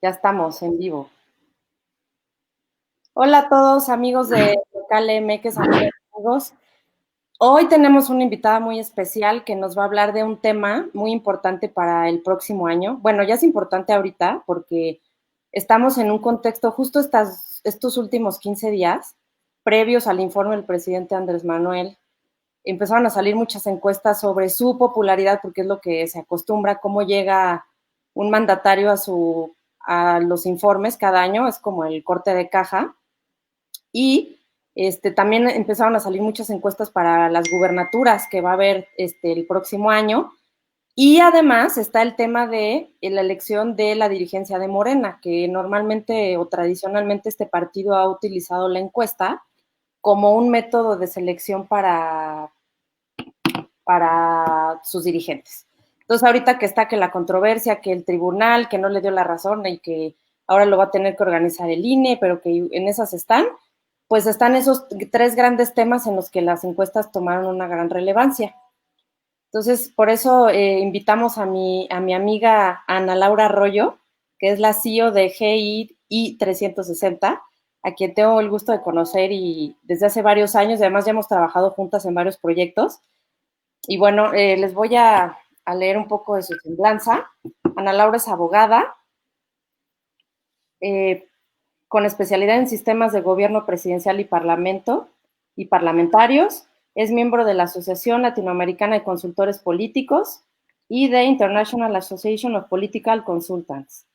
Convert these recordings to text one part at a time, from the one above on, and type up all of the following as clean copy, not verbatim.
Ya estamos en vivo. Hola a todos, amigos de Local MX, amigos. Hoy tenemos una invitada muy especial que nos va a hablar de un tema muy importante para el próximo año. Bueno, ya es importante ahorita porque estamos en un contexto, justo estos últimos 15 días, previos al informe del presidente Andrés Manuel, empezaron a salir muchas encuestas sobre su popularidad, porque es lo que se acostumbra, cómo llega un mandatario a los informes cada año, es como el corte de caja. Y también empezaron a salir muchas encuestas para las gubernaturas que va a haber el próximo año. Y además está el tema de la elección de la dirigencia de Morena, que normalmente o tradicionalmente este partido ha utilizado la encuesta como un método de selección para sus dirigentes. Entonces, ahorita que está que la controversia, que el tribunal, que no le dio la razón y que ahora lo va a tener que organizar el INE, pero que en esas están, pues están esos tres grandes temas en los que las encuestas tomaron una gran relevancia. Entonces, por eso invitamos a mi amiga Ana Laura Arroyo, que es la CEO de GI 360, a quien tengo el gusto de conocer y desde hace varios años, y además ya hemos trabajado juntas en varios proyectos. Y bueno, les voy a leer un poco de su semblanza. Ana Laura es abogada, eh, con especialidad en sistemas de gobierno presidencial y parlamento y parlamentarios. Es miembro de la Asociación Latinoamericana de Consultores Políticos y de International Association of Political Consultants.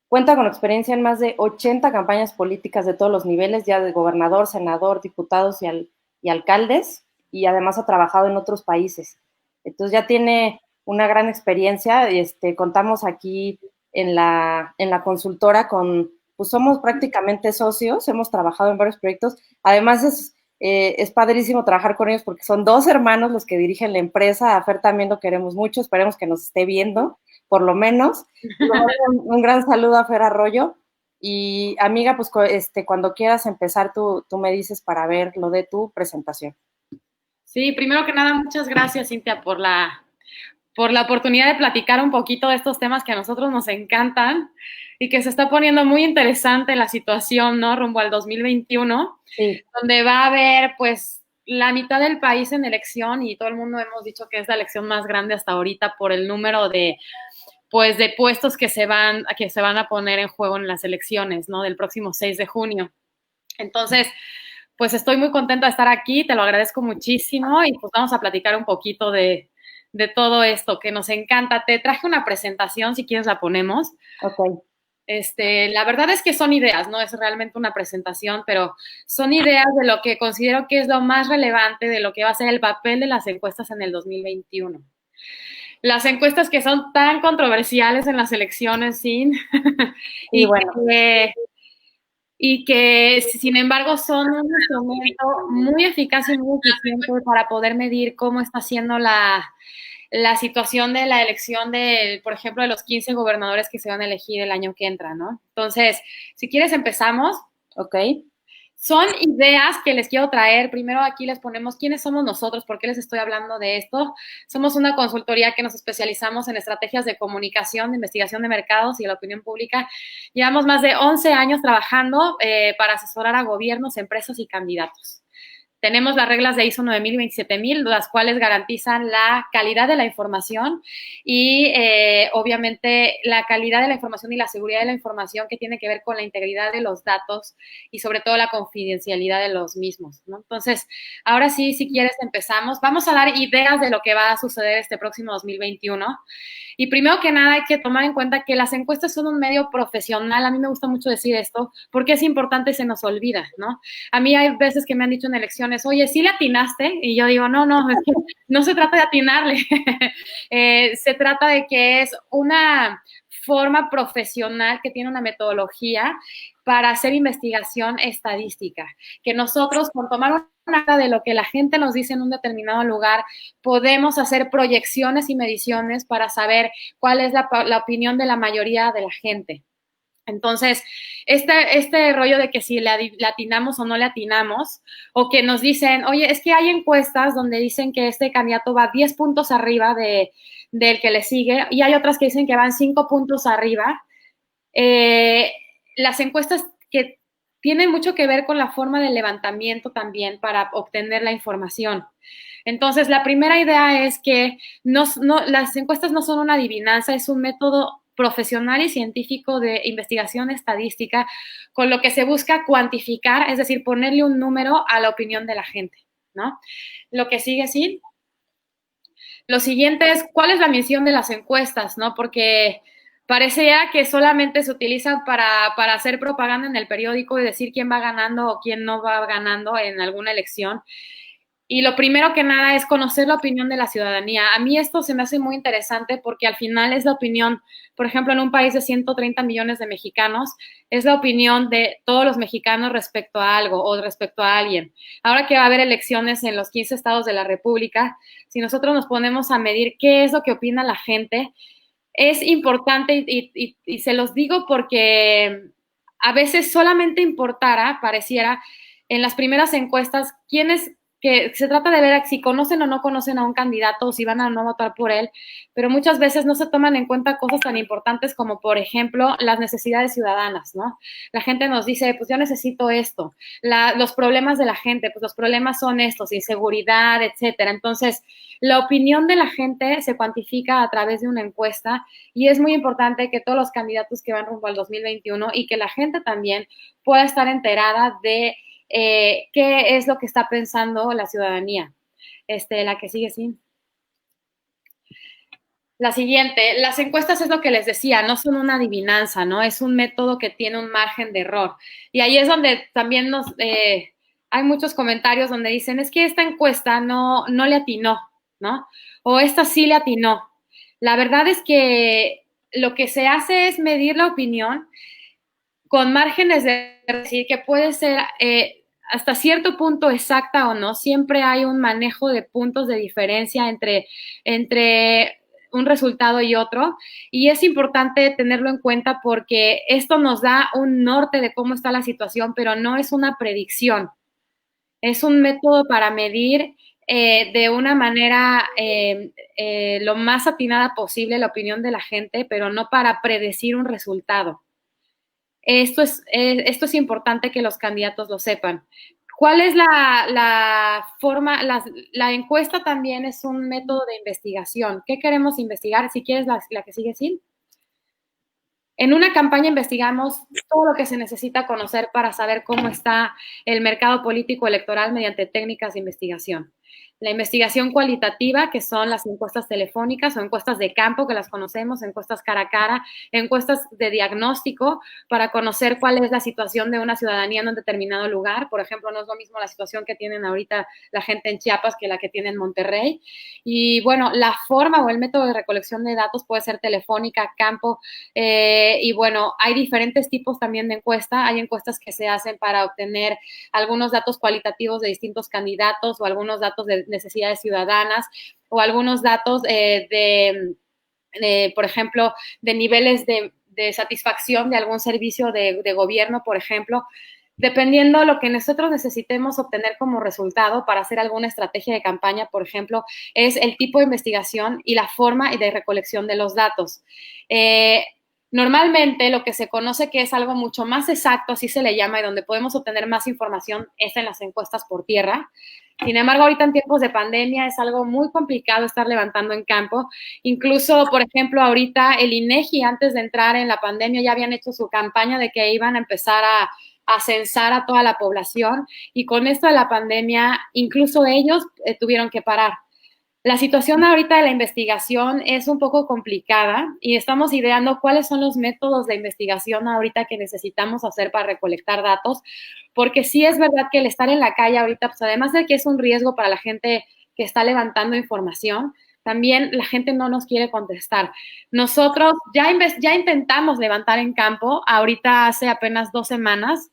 Cuenta con experiencia en más de 80 campañas políticas de todos los niveles, ya de gobernador, senador, diputados y alcaldes, y además ha trabajado en otros países. Entonces ya tiene una gran experiencia. Contamos aquí en la consultora pues somos prácticamente socios, hemos trabajado en varios proyectos. Además es padrísimo trabajar con ellos porque son dos hermanos los que dirigen la empresa. A Fer también lo queremos mucho, esperemos que nos esté viendo, por lo menos. Un gran saludo a Fer Arroyo. Y amiga, pues cuando quieras empezar, tú me dices para ver lo de tu presentación. Sí, primero que nada, muchas gracias, Cintia, por la oportunidad de platicar un poquito de estos temas que a nosotros nos encantan y que se está poniendo muy interesante la situación, ¿no? Rumbo al 2021, Sí. donde va a haber, pues, la mitad del país en elección y todo el mundo hemos dicho que es la elección más grande hasta ahorita por el número pues, de puestos que se van a poner en juego en las elecciones, ¿no? Del próximo 6 de junio. Entonces, pues estoy muy contenta de estar aquí, te lo agradezco muchísimo y pues vamos a platicar un poquito de todo esto que nos encanta. Te traje una presentación, si quieres la ponemos. Ok. La verdad es que son ideas, no es realmente una presentación, pero son ideas de lo que considero que es lo más relevante de lo que va a ser el papel de las encuestas en el 2021. Las encuestas que son tan controversiales en las elecciones, sin Y y bueno, que sin embargo son un instrumento muy eficaz y muy eficiente para poder medir cómo está siendo la situación de la elección de, por ejemplo, de los 15 gobernadores que se van a elegir el año que entra, ¿no? Entonces, si quieres empezamos. ok. Son ideas que les quiero traer. Primero aquí les ponemos quiénes somos nosotros, por qué les estoy hablando de esto. Somos una consultoría que nos especializamos en estrategias de comunicación, de investigación de mercados y de la opinión pública. Llevamos más de 11 años trabajando para asesorar a gobiernos, empresas y candidatos. Tenemos las reglas de ISO 9000 y 27000, las cuales garantizan la calidad de la información y obviamente la calidad de la información y la seguridad de la información que tiene que ver con la integridad de los datos y sobre todo la confidencialidad de los mismos, ¿no? Entonces, ahora sí, si quieres empezamos. Vamos a dar ideas de lo que va a suceder este próximo 2021. Y primero que nada hay que tomar en cuenta que las encuestas son un medio profesional. A mí me gusta mucho decir esto porque es importante y se nos olvida, ¿no? A mí hay veces que me han dicho en elecciones, oye, ¿sí le atinaste? Y yo digo, no, no, es que no se trata de atinarle. Se trata de que es una forma profesional que tiene una metodología para hacer investigación estadística, que nosotros con tomar una de lo que la gente nos dice en un determinado lugar, podemos hacer proyecciones y mediciones para saber cuál es la opinión de la mayoría de la gente. Entonces, este rollo de que si le atinamos o no le atinamos, o que nos dicen, oye, es que hay encuestas donde dicen que este candidato va 10 puntos arriba del que le sigue, y hay otras que dicen que van 5 puntos arriba. las encuestas que tienen mucho que ver con la forma de levantamiento también para obtener la información. Entonces, la primera idea es que las encuestas no son una adivinanza, es un método profesional y científico de investigación estadística con lo que se busca cuantificar, es decir, ponerle un número a la opinión de la gente, ¿no? Lo que sigue, sí. Lo siguiente es, ¿cuál es la misión de las encuestas, no? Porque parecía que solamente se utilizan para hacer propaganda en el periódico y decir quién va ganando o quién no va ganando en alguna elección. Y lo primero que nada es conocer la opinión de la ciudadanía. A mí esto se me hace muy interesante porque al final es la opinión, por ejemplo, en un país de 130 millones de mexicanos, es la opinión de todos los mexicanos respecto a algo o respecto a alguien. Ahora que va a haber elecciones en los 15 estados de la República, si nosotros nos ponemos a medir qué es lo que opina la gente, es importante y se los digo porque a veces solamente importara, pareciera, en las primeras encuestas, quiénes que se trata de ver si conocen o no conocen a un candidato o si van a no votar por él, pero muchas veces no se toman en cuenta cosas tan importantes como, por ejemplo, las necesidades ciudadanas, ¿no? La gente nos dice, pues yo necesito esto, los problemas de la gente, pues los problemas son estos, inseguridad, etcétera. Entonces, la opinión de la gente se cuantifica a través de una encuesta y es muy importante que todos los candidatos que van rumbo al 2021 y que la gente también pueda estar enterada de qué es lo que está pensando la ciudadanía. La que sigue, sí. La siguiente, las encuestas es lo que les decía, no son una adivinanza, ¿no? Es un método que tiene un margen de error. Y ahí es donde también hay muchos comentarios donde dicen, es que esta encuesta no le atinó, ¿no? O esta sí le atinó. La verdad es que lo que se hace es medir la opinión con márgenes de decir que puede ser hasta cierto punto exacta o no, siempre hay un manejo de puntos de diferencia entre un resultado y otro, y es importante tenerlo en cuenta porque esto nos da un norte de cómo está la situación, pero no es una predicción, es un método para medir de una manera lo más atinada posible la opinión de la gente, pero no para predecir un resultado. Esto es importante que los candidatos lo sepan. ¿Cuál es la forma? La encuesta también es un método de investigación. ¿Qué queremos investigar? Si quieres, la que sigue, sí. En una campaña investigamos todo lo que se necesita conocer para saber cómo está el mercado político electoral mediante técnicas de investigación. La investigación cualitativa, que son las encuestas telefónicas o encuestas de campo, que las conocemos, encuestas cara a cara, encuestas de diagnóstico para conocer cuál es la situación de una ciudadanía en un determinado lugar. Por ejemplo, no es lo mismo la situación que tienen ahorita la gente en Chiapas que la que tiene en Monterrey. Y bueno, la forma o el método de recolección de datos puede ser telefónica, campo, y bueno, hay diferentes tipos también de encuesta. Hay encuestas que se hacen para obtener algunos datos cualitativos de distintos candidatos o algunos datos de necesidades ciudadanas o algunos datos por ejemplo, de niveles de satisfacción de algún servicio de gobierno, por ejemplo. Dependiendo de lo que nosotros necesitemos obtener como resultado para hacer alguna estrategia de campaña, por ejemplo, es el tipo de investigación y la forma de recolección de los datos. Normalmente lo que se conoce que es algo mucho más exacto, así se le llama, y donde podemos obtener más información es en las encuestas por tierra. Sin embargo, ahorita en tiempos de pandemia es algo muy complicado estar levantando en campo. Incluso, por ejemplo, ahorita el INEGI, antes de entrar en la pandemia, ya habían hecho su campaña de que iban a empezar a censar a toda la población, y con esto de la pandemia, incluso ellos tuvieron que parar. La situación ahorita de la investigación es un poco complicada y estamos ideando cuáles son los métodos de investigación ahorita que necesitamos hacer para recolectar datos, porque sí es verdad que el estar en la calle ahorita, pues además de que es un riesgo para la gente que está levantando información, también la gente no nos quiere contestar. Nosotros ya intentamos levantar en campo, ahorita hace apenas 2 semanas.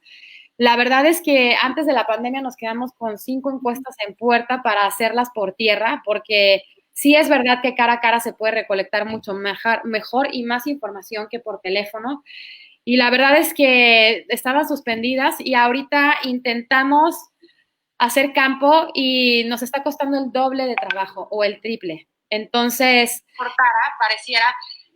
La verdad es que antes de la pandemia nos quedamos con 5 encuestas en puerta para hacerlas por tierra, porque sí es verdad que cara a cara se puede recolectar mucho mejor y más información que por teléfono. Y la verdad es que estaban suspendidas y ahorita intentamos hacer campo y nos está costando el doble de trabajo o el triple. Entonces, por cara, pareciera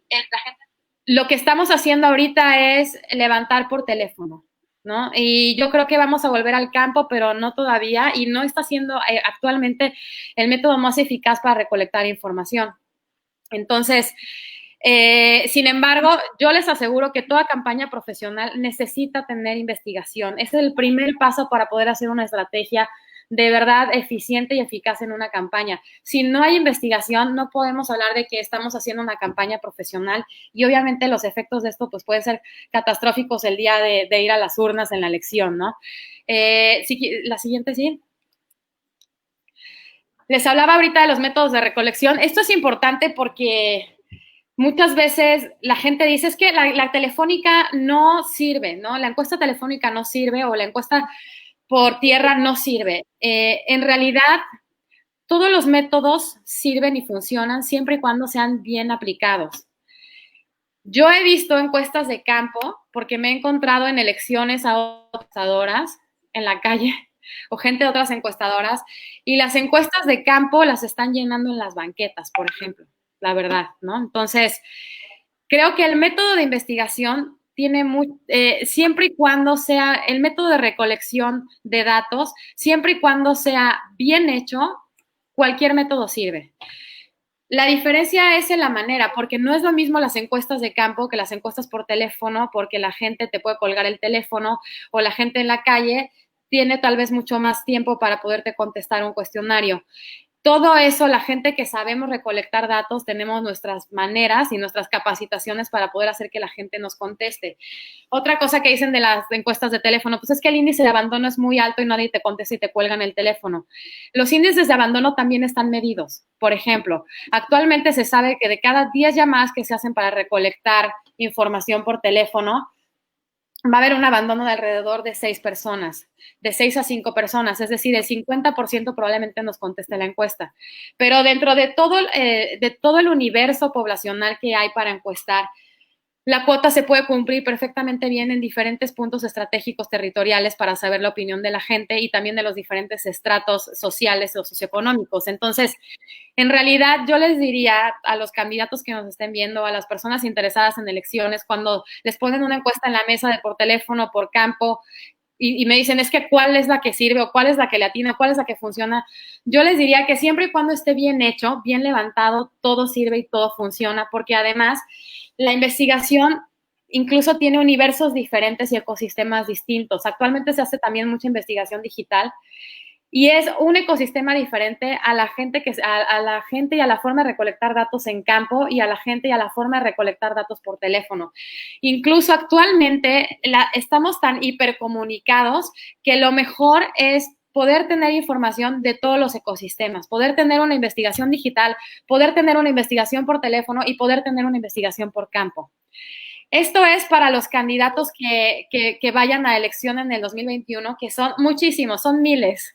la gente lo que estamos haciendo ahorita es levantar por teléfono, ¿no? Y yo creo que vamos a volver al campo, pero no todavía, y no está siendo actualmente el método más eficaz para recolectar información. Entonces, sin embargo, yo les aseguro que toda campaña profesional necesita tener investigación. Ese es el primer paso para poder hacer una estrategia de verdad eficiente y eficaz en una campaña. Si no hay investigación, no podemos hablar de que estamos haciendo una campaña profesional y obviamente los efectos de esto pues pueden ser catastróficos el día de ir a las urnas en la elección, ¿no? La siguiente, sí. Les hablaba ahorita de los métodos de recolección. Esto es importante porque muchas veces la gente dice es que la telefónica no sirve, ¿no? La encuesta telefónica no sirve o la encuesta por tierra no sirve. En realidad, todos los métodos sirven y funcionan siempre y cuando sean bien aplicados. Yo he visto encuestas de campo porque me he encontrado en elecciones a encuestadoras en la calle o gente de otras encuestadoras y las encuestas de campo las están llenando en las banquetas, por ejemplo, la verdad, ¿no? Entonces, creo que el método de investigación tiene siempre y cuando sea el método de recolección de datos, siempre y cuando sea bien hecho, cualquier método sirve. La diferencia es en la manera, porque no es lo mismo las encuestas de campo que las encuestas por teléfono, porque la gente te puede colgar el teléfono o la gente en la calle tiene tal vez mucho más tiempo para poderte contestar un cuestionario. Todo eso, la gente que sabemos recolectar datos, tenemos nuestras maneras y nuestras capacitaciones para poder hacer que la gente nos conteste. Otra cosa que dicen de las encuestas de teléfono, pues es que el índice de abandono es muy alto y nadie te contesta y te cuelgan el teléfono. Los índices de abandono también están medidos. Por ejemplo, actualmente se sabe que de cada 10 llamadas que se hacen para recolectar información por teléfono, va a haber un abandono de alrededor de 6 personas, de 6 a 5 personas, es decir, el 50% probablemente nos conteste la encuesta. Pero dentro de todo el universo poblacional que hay para encuestar, la cuota se puede cumplir perfectamente bien en diferentes puntos estratégicos territoriales para saber la opinión de la gente y también de los diferentes estratos sociales o socioeconómicos. Entonces, en realidad, yo les diría a los candidatos que nos estén viendo, a las personas interesadas en elecciones, cuando les ponen una encuesta en la mesa de por teléfono, por campo, y me dicen, es que cuál es la que sirve o cuál es la que le atina, cuál es la que funciona, yo les diría que siempre y cuando esté bien hecho, bien levantado, todo sirve y todo funciona, porque además la investigación incluso tiene universos diferentes y ecosistemas distintos. Actualmente se hace también mucha investigación digital y es un ecosistema diferente a la gente y a la forma de recolectar datos en campo y a la gente y a la forma de recolectar datos por teléfono. Incluso actualmente estamos tan hipercomunicados que lo mejor es poder tener información de todos los ecosistemas, poder tener una investigación digital, poder tener una investigación por teléfono y poder tener una investigación por campo. Esto es para los candidatos que vayan a elección en el 2021, que son muchísimos, son miles.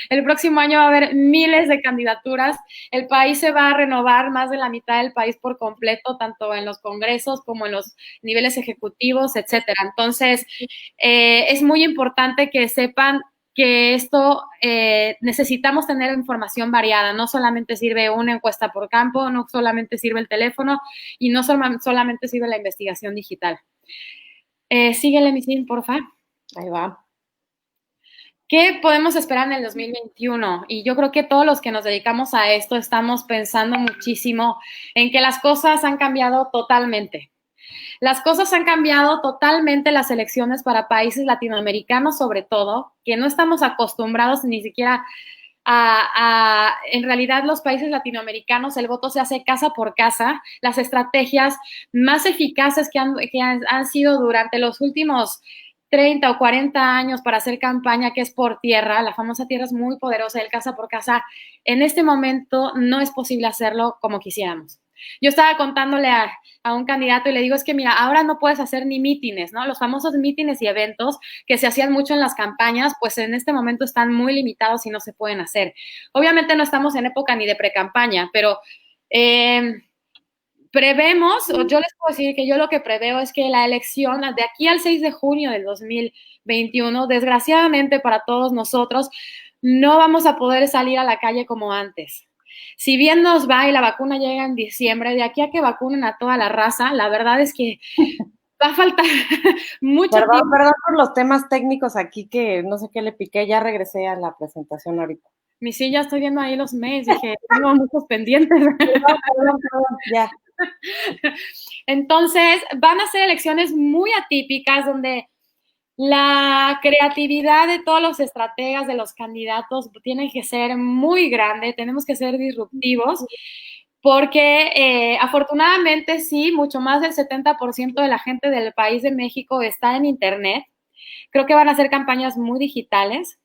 El próximo año va a haber miles de candidaturas. El país se va a renovar, más de la mitad del país por completo, tanto en los congresos como en los niveles ejecutivos, etcétera. Entonces, es muy importante que sepan que esto necesitamos tener información variada, no solamente sirve una encuesta por campo, no solamente sirve el teléfono y no solamente sirve la investigación digital. Síguele, Misin, porfa. Ahí va. ¿Qué podemos esperar en el 2021? Y yo creo que todos los que nos dedicamos a esto estamos pensando muchísimo en que las cosas han cambiado totalmente. Las cosas han cambiado totalmente, las elecciones para países latinoamericanos sobre todo, que no estamos acostumbrados ni siquiera en realidad los países latinoamericanos el voto se hace casa por casa. Las estrategias más eficaces que han sido durante los últimos 30 o 40 años para hacer campaña, que es por tierra, la famosa tierra es muy poderosa, el casa por casa, en este momento no es posible hacerlo como quisiéramos. Yo estaba contándole a un candidato y le digo, es que mira, ahora no puedes hacer ni mítines, ¿no? Los famosos mítines y eventos que se hacían mucho en las campañas, pues en este momento están muy limitados y no se pueden hacer. Obviamente no estamos en época ni de pre-campaña, pero prevemos, o yo les puedo decir que yo lo que preveo es que la elección de aquí al 6 de junio del 2021, desgraciadamente para todos nosotros, no vamos a poder salir a la calle como antes. Si bien nos va y la vacuna llega en diciembre, de aquí a que vacunen a toda la raza, la verdad es que va a faltar mucho tiempo. Perdón por los temas técnicos aquí que no sé qué le piqué, ya regresé a la presentación ahorita. Sí, ya estoy viendo ahí los mails, dije, tengo muchos pendientes. Perdón, ya. Entonces, van a ser elecciones muy atípicas donde la creatividad de todos los estrategas, de los candidatos, tiene que ser muy grande, tenemos que ser disruptivos, porque afortunadamente sí, mucho más del 70% de la gente del país de México está en Internet. Creo que van a ser campañas muy digitales.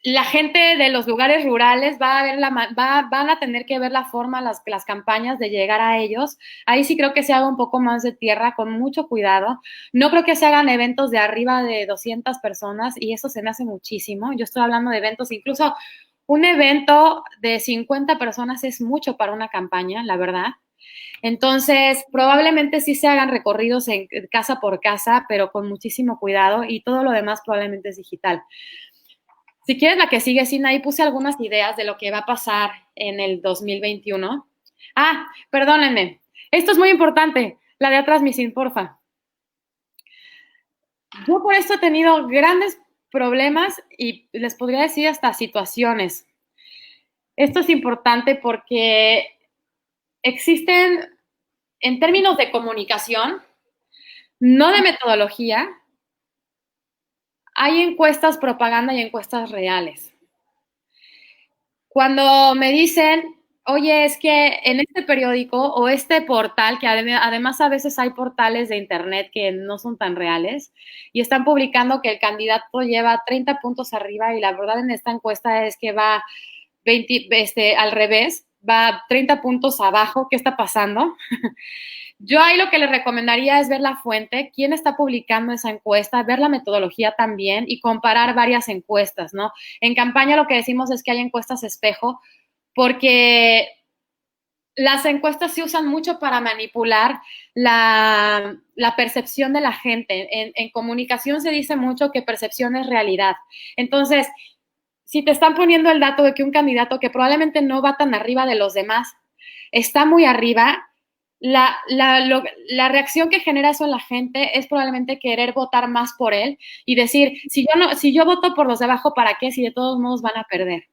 La gente de los lugares rurales van a tener que ver la forma, las campañas de llegar a ellos. Ahí sí creo que se haga un poco más de tierra, con mucho cuidado. No creo que se hagan eventos de arriba de 200 personas y eso se me hace muchísimo. Yo estoy hablando de eventos, incluso un evento de 50 personas es mucho para una campaña, la verdad. Entonces, probablemente sí se hagan recorridos en casa por casa, pero con muchísimo cuidado, y todo lo demás probablemente es digital. Si quieres la que sigue, Sina, ahí puse algunas ideas de lo que va a pasar en el 2021. Ah, perdónenme. Esto es muy importante. La de atrás, Misin, porfa. Yo por esto he tenido grandes problemas y les podría decir hasta situaciones. Esto es importante porque existen, en términos de comunicación, no de metodología, hay encuestas propaganda y encuestas reales. Cuando me dicen, oye, es que en este periódico o este portal, que además a veces hay portales de internet que no son tan reales, y están publicando que el candidato lleva 30 puntos arriba, y la verdad en esta encuesta es que va 20, al revés, va 30 puntos abajo. ¿Qué está pasando? Yo ahí lo que les recomendaría es ver la fuente, quién está publicando esa encuesta, ver la metodología también y comparar varias encuestas, ¿no? En campaña lo que decimos es que hay encuestas espejo, porque las encuestas se usan mucho para manipular la percepción de la gente. En comunicación se dice mucho que percepción es realidad. Entonces, si te están poniendo el dato de que un candidato que probablemente no va tan arriba de los demás está muy arriba, la reacción que genera eso en la gente es probablemente querer votar más por él y decir, si yo voto por los de abajo, ¿para qué? Si de todos modos van a perder.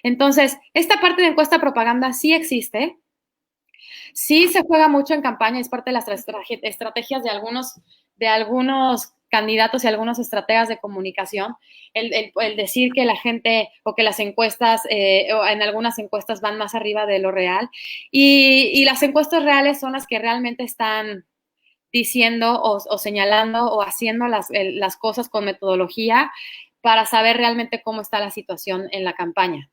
Entonces, esta parte de encuesta propaganda sí existe, sí se juega mucho en campaña, es parte de las estrategias de algunos candidatos y algunos estrategas de comunicación, el decir que la gente o que las encuestas, o en algunas encuestas van más arriba de lo real, y las encuestas reales son las que realmente están diciendo o señalando o haciendo las cosas con metodología para saber realmente cómo está la situación en la campaña.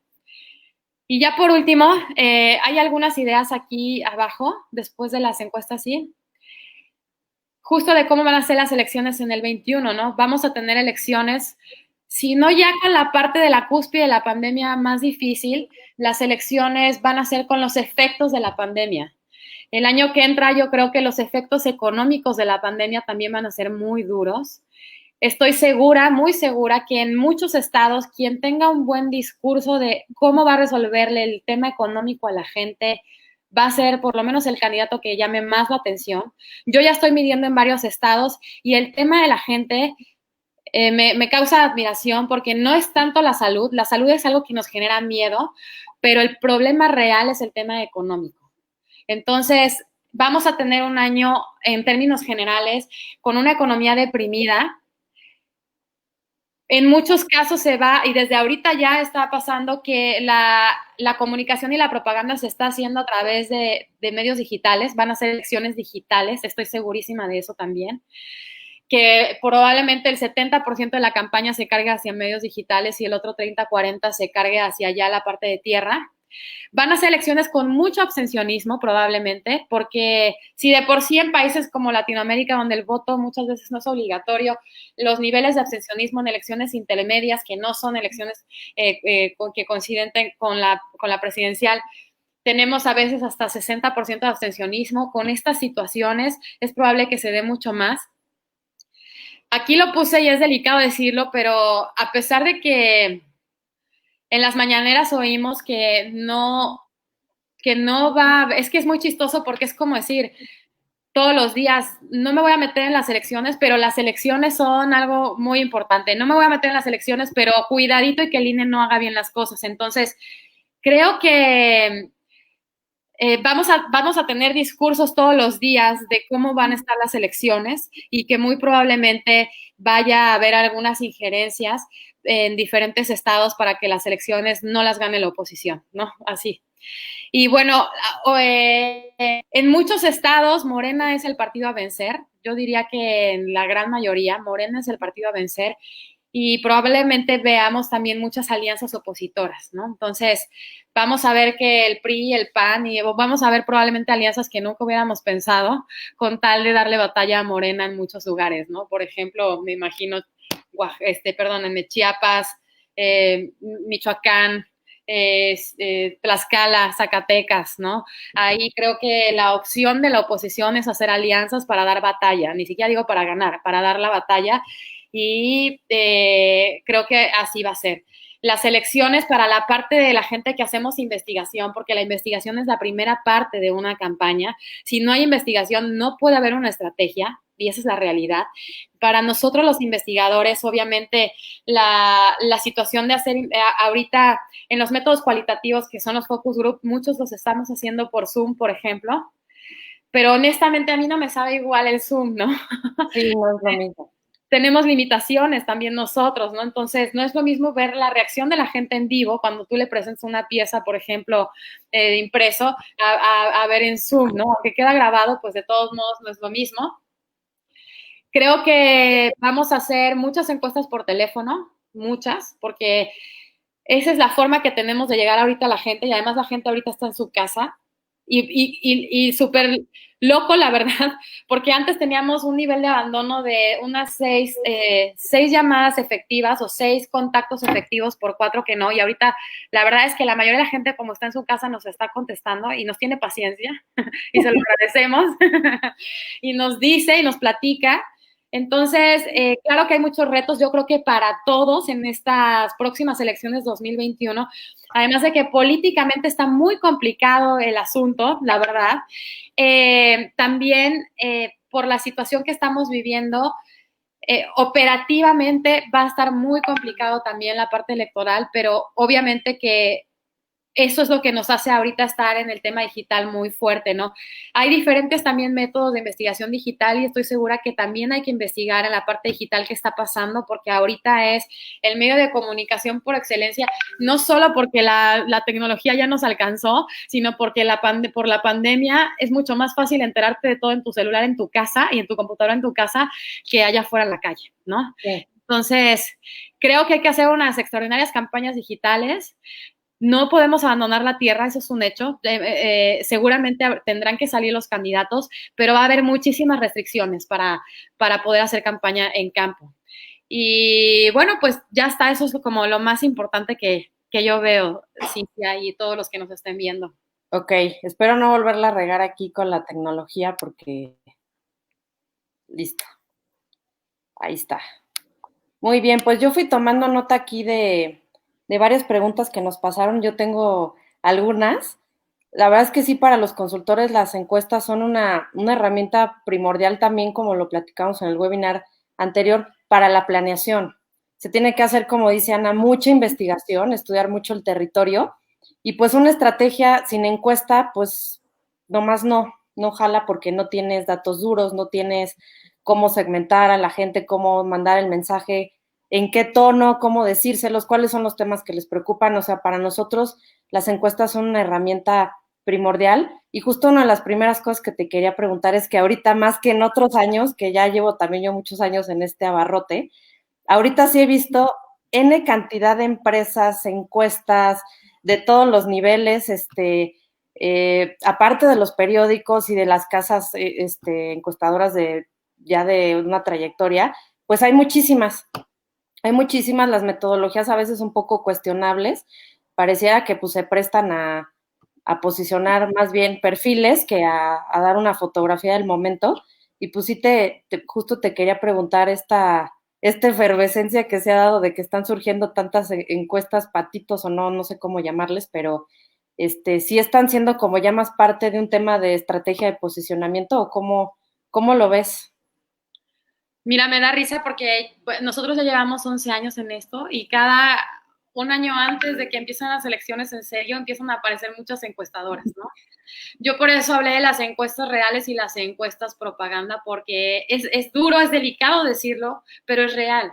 Y ya por último, hay algunas ideas aquí abajo, después de las encuestas, sí, justo de cómo van a ser las elecciones en el 21, ¿no? Vamos a tener elecciones, si no ya con la parte de la cúspide de la pandemia más difícil, las elecciones van a ser con los efectos de la pandemia. El año que entra yo creo que los efectos económicos de la pandemia también van a ser muy duros. Estoy segura, muy segura, que en muchos estados quien tenga un buen discurso de cómo va a resolverle el tema económico a la gente va a ser por lo menos el candidato que llame más la atención. Yo ya estoy midiendo en varios estados y el tema de la gente me causa admiración, porque no es tanto la salud es algo que nos genera miedo, pero el problema real es el tema económico. Entonces, vamos a tener un año en términos generales con una economía deprimida. En muchos casos se va, y desde ahorita ya está pasando, que la comunicación y la propaganda se está haciendo a través de medios digitales. Van a ser elecciones digitales, estoy segurísima de eso también, que probablemente el 70% de la campaña se cargue hacia medios digitales y el otro 30-40% se cargue hacia allá la parte de tierra. Van a ser elecciones con mucho abstencionismo probablemente, porque si de por sí en países como Latinoamérica, donde el voto muchas veces no es obligatorio, los niveles de abstencionismo en elecciones intermedias, que no son elecciones que coinciden con la presidencial, tenemos a veces hasta 60% de abstencionismo. Con estas situaciones es probable que se dé mucho más. Aquí lo puse y es delicado decirlo, pero a pesar de que En las mañaneras oímos que no va, es que es muy chistoso porque es como decir, todos los días, no me voy a meter en las elecciones, pero las elecciones son algo muy importante. No me voy a meter en las elecciones, pero cuidadito y que el INE no haga bien las cosas. Entonces, creo que vamos a tener discursos todos los días de cómo van a estar las elecciones y que muy probablemente vaya a haber algunas injerencias en diferentes estados para que las elecciones no las gane la oposición, ¿no? Así. Y bueno, en muchos estados Morena es el partido a vencer. Yo diría que en la gran mayoría Morena es el partido a vencer y probablemente veamos también muchas alianzas opositoras, ¿no? Entonces, vamos a ver que el PRI y el PAN, y vamos a ver probablemente alianzas que nunca hubiéramos pensado con tal de darle batalla a Morena en muchos lugares, ¿no? Por ejemplo, me imagino, perdónenme, Chiapas, Michoacán, Tlaxcala, Zacatecas, ¿no? Ahí creo que la opción de la oposición es hacer alianzas para dar batalla, ni siquiera digo para ganar, para dar la batalla y creo que así va a ser. Las elecciones para la parte de la gente que hacemos investigación, porque la investigación es la primera parte de una campaña. Si no hay investigación, no puede haber una estrategia, y esa es la realidad. Para nosotros los investigadores, obviamente, la situación de hacer ahorita en los métodos cualitativos, que son los focus group, muchos los estamos haciendo por Zoom, por ejemplo, pero honestamente a mí no me sabe igual el Zoom, ¿no? Sí, no es lo mismo. Tenemos limitaciones también nosotros, ¿no? Entonces, no es lo mismo ver la reacción de la gente en vivo cuando tú le presentas una pieza, por ejemplo, impreso, a ver en Zoom, ¿no? Aunque queda grabado, pues de todos modos no es lo mismo. Creo que vamos a hacer muchas encuestas por teléfono, muchas, porque esa es la forma que tenemos de llegar ahorita a la gente y además la gente ahorita está en su casa y súper loco, la verdad, porque antes teníamos un nivel de abandono de unas seis llamadas efectivas o 6 contactos efectivos por 4 que no, y ahorita la verdad es que la mayoría de la gente como está en su casa nos está contestando y nos tiene paciencia y se lo agradecemos y nos dice y nos platica. Entonces, claro que hay muchos retos, yo creo que para todos en estas próximas elecciones 2021, además de que políticamente está muy complicado el asunto, la verdad, también por la situación que estamos viviendo, operativamente va a estar muy complicado también la parte electoral, pero obviamente que eso es lo que nos hace ahorita estar en el tema digital muy fuerte, ¿no? Hay diferentes también métodos de investigación digital y estoy segura que también hay que investigar en la parte digital qué está pasando, porque ahorita es el medio de comunicación por excelencia, no solo porque la tecnología ya nos alcanzó, sino porque por la pandemia es mucho más fácil enterarte de todo en tu celular, en tu casa y en tu computadora en tu casa que allá afuera en la calle, ¿no? Sí. Entonces, creo que hay que hacer unas extraordinarias campañas digitales. No podemos abandonar la tierra, eso es un hecho. Seguramente tendrán que salir los candidatos, pero va a haber muchísimas restricciones para poder hacer campaña en campo. Y bueno, pues ya está, eso es como lo más importante que yo veo, Cintia, y todos los que nos estén viendo. Ok, espero no volverla a regar aquí con la tecnología porque... Listo. Ahí está. Muy bien, pues yo fui tomando nota aquí de varias preguntas que nos pasaron. Yo tengo algunas. La verdad es que sí, para los consultores las encuestas son una herramienta primordial también, como lo platicamos en el webinar anterior, para la planeación. Se tiene que hacer, como dice Ana, mucha investigación, estudiar mucho el territorio y pues una estrategia sin encuesta, pues nomás no jala porque no tienes datos duros, no tienes cómo segmentar a la gente, cómo mandar el mensaje, en qué tono, cómo decírselos, cuáles son los temas que les preocupan. O sea, para nosotros las encuestas son una herramienta primordial y justo una de las primeras cosas que te quería preguntar es que ahorita más que en otros años, que ya llevo también yo muchos años en este abarrote, ahorita sí he visto N cantidad de empresas, encuestas de todos los niveles, aparte de los periódicos y de las casas encuestadoras ya de una trayectoria, pues hay muchísimas, las metodologías a veces un poco cuestionables, pareciera que pues se prestan a posicionar más bien perfiles que a dar una fotografía del momento, y pues sí justo te quería preguntar esta efervescencia que se ha dado de que están surgiendo tantas encuestas patitos o no, no sé cómo llamarles, pero sí están siendo como ya más parte de un tema de estrategia de posicionamiento o cómo lo ves. Mira, me da risa porque pues, nosotros ya llevamos 11 años en esto y cada un año antes de que empiezan las elecciones en serio, empiezan a aparecer muchas encuestadoras, ¿no? Yo por eso hablé de las encuestas reales y las encuestas propaganda, porque es duro, es delicado decirlo, pero es real.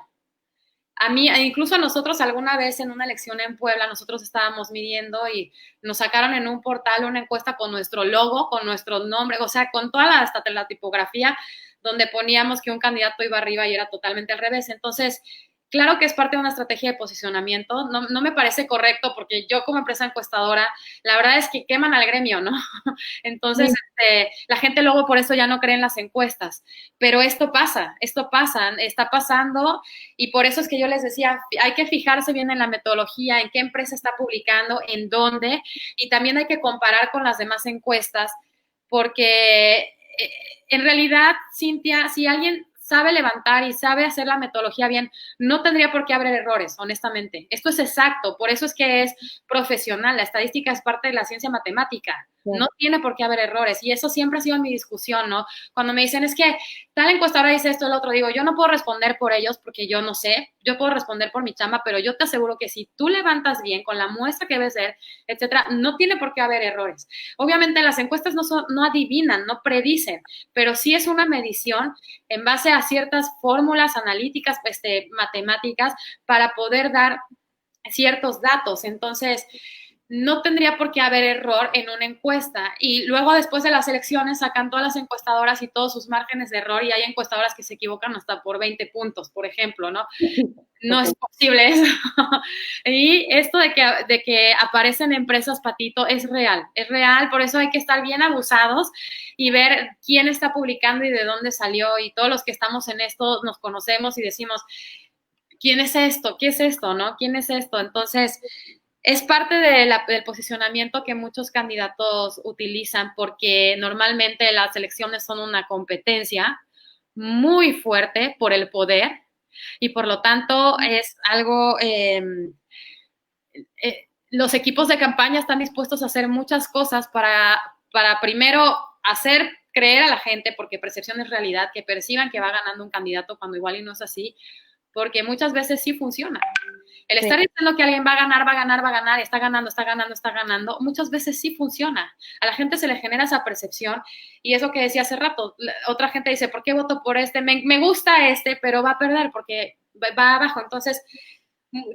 A mí, incluso a nosotros alguna vez en una elección en Puebla, nosotros estábamos midiendo y nos sacaron en un portal una encuesta con nuestro logo, con nuestro nombre, o sea, con toda hasta la tipografía, donde poníamos que un candidato iba arriba y era totalmente al revés. Entonces, claro que es parte de una estrategia de posicionamiento. No me parece correcto porque yo como empresa encuestadora, la verdad es que queman al gremio, ¿no? Entonces, la gente luego por eso ya no cree en las encuestas. Pero esto pasa, está pasando y por eso es que yo les decía, hay que fijarse bien en la metodología, en qué empresa está publicando, en dónde, y también hay que comparar con las demás encuestas, porque en realidad, Cintia, si alguien sabe levantar y sabe hacer la metodología bien, no tendría por qué haber errores, honestamente. Esto es exacto, por eso es que es profesional. La estadística es parte de la ciencia matemática. Sí. No tiene por qué haber errores. Y eso siempre ha sido mi discusión, ¿no? Cuando me dicen, es que tal encuestadora dice esto, el otro, digo, yo no puedo responder por ellos porque yo no sé, yo puedo responder por mi chamba, pero yo te aseguro que si tú levantas bien con la muestra que debe ser, etcétera, no tiene por qué haber errores. Obviamente las encuestas no adivinan, no predicen, pero sí es una medición en base a ciertas fórmulas analíticas, matemáticas, para poder dar ciertos datos. Entonces, no tendría por qué haber error en una encuesta. Y luego, después de las elecciones, sacan todas las encuestadoras y todos sus márgenes de error y hay encuestadoras que se equivocan hasta por 20 puntos, por ejemplo, ¿no? No es posible eso. Y esto de que aparecen empresas patito es real, por eso hay que estar bien abusados y ver quién está publicando y de dónde salió, y todos los que estamos en esto nos conocemos y decimos, ¿quién es esto? ¿Qué es esto? ¿No? ¿Quién es esto? Entonces, es parte del posicionamiento que muchos candidatos utilizan porque normalmente las elecciones son una competencia muy fuerte por el poder y por lo tanto es algo, los equipos de campaña están dispuestos a hacer muchas cosas para primero hacer creer a la gente, porque percepción es realidad, que perciban que va ganando un candidato cuando igual y no es así, porque muchas veces sí funciona. El estar diciendo que alguien va a ganar, está ganando, muchas veces sí funciona. A la gente se le genera esa percepción y eso que decía hace rato, otra gente dice, ¿por qué voto por este? Me gusta este, pero va a perder porque va abajo. Entonces,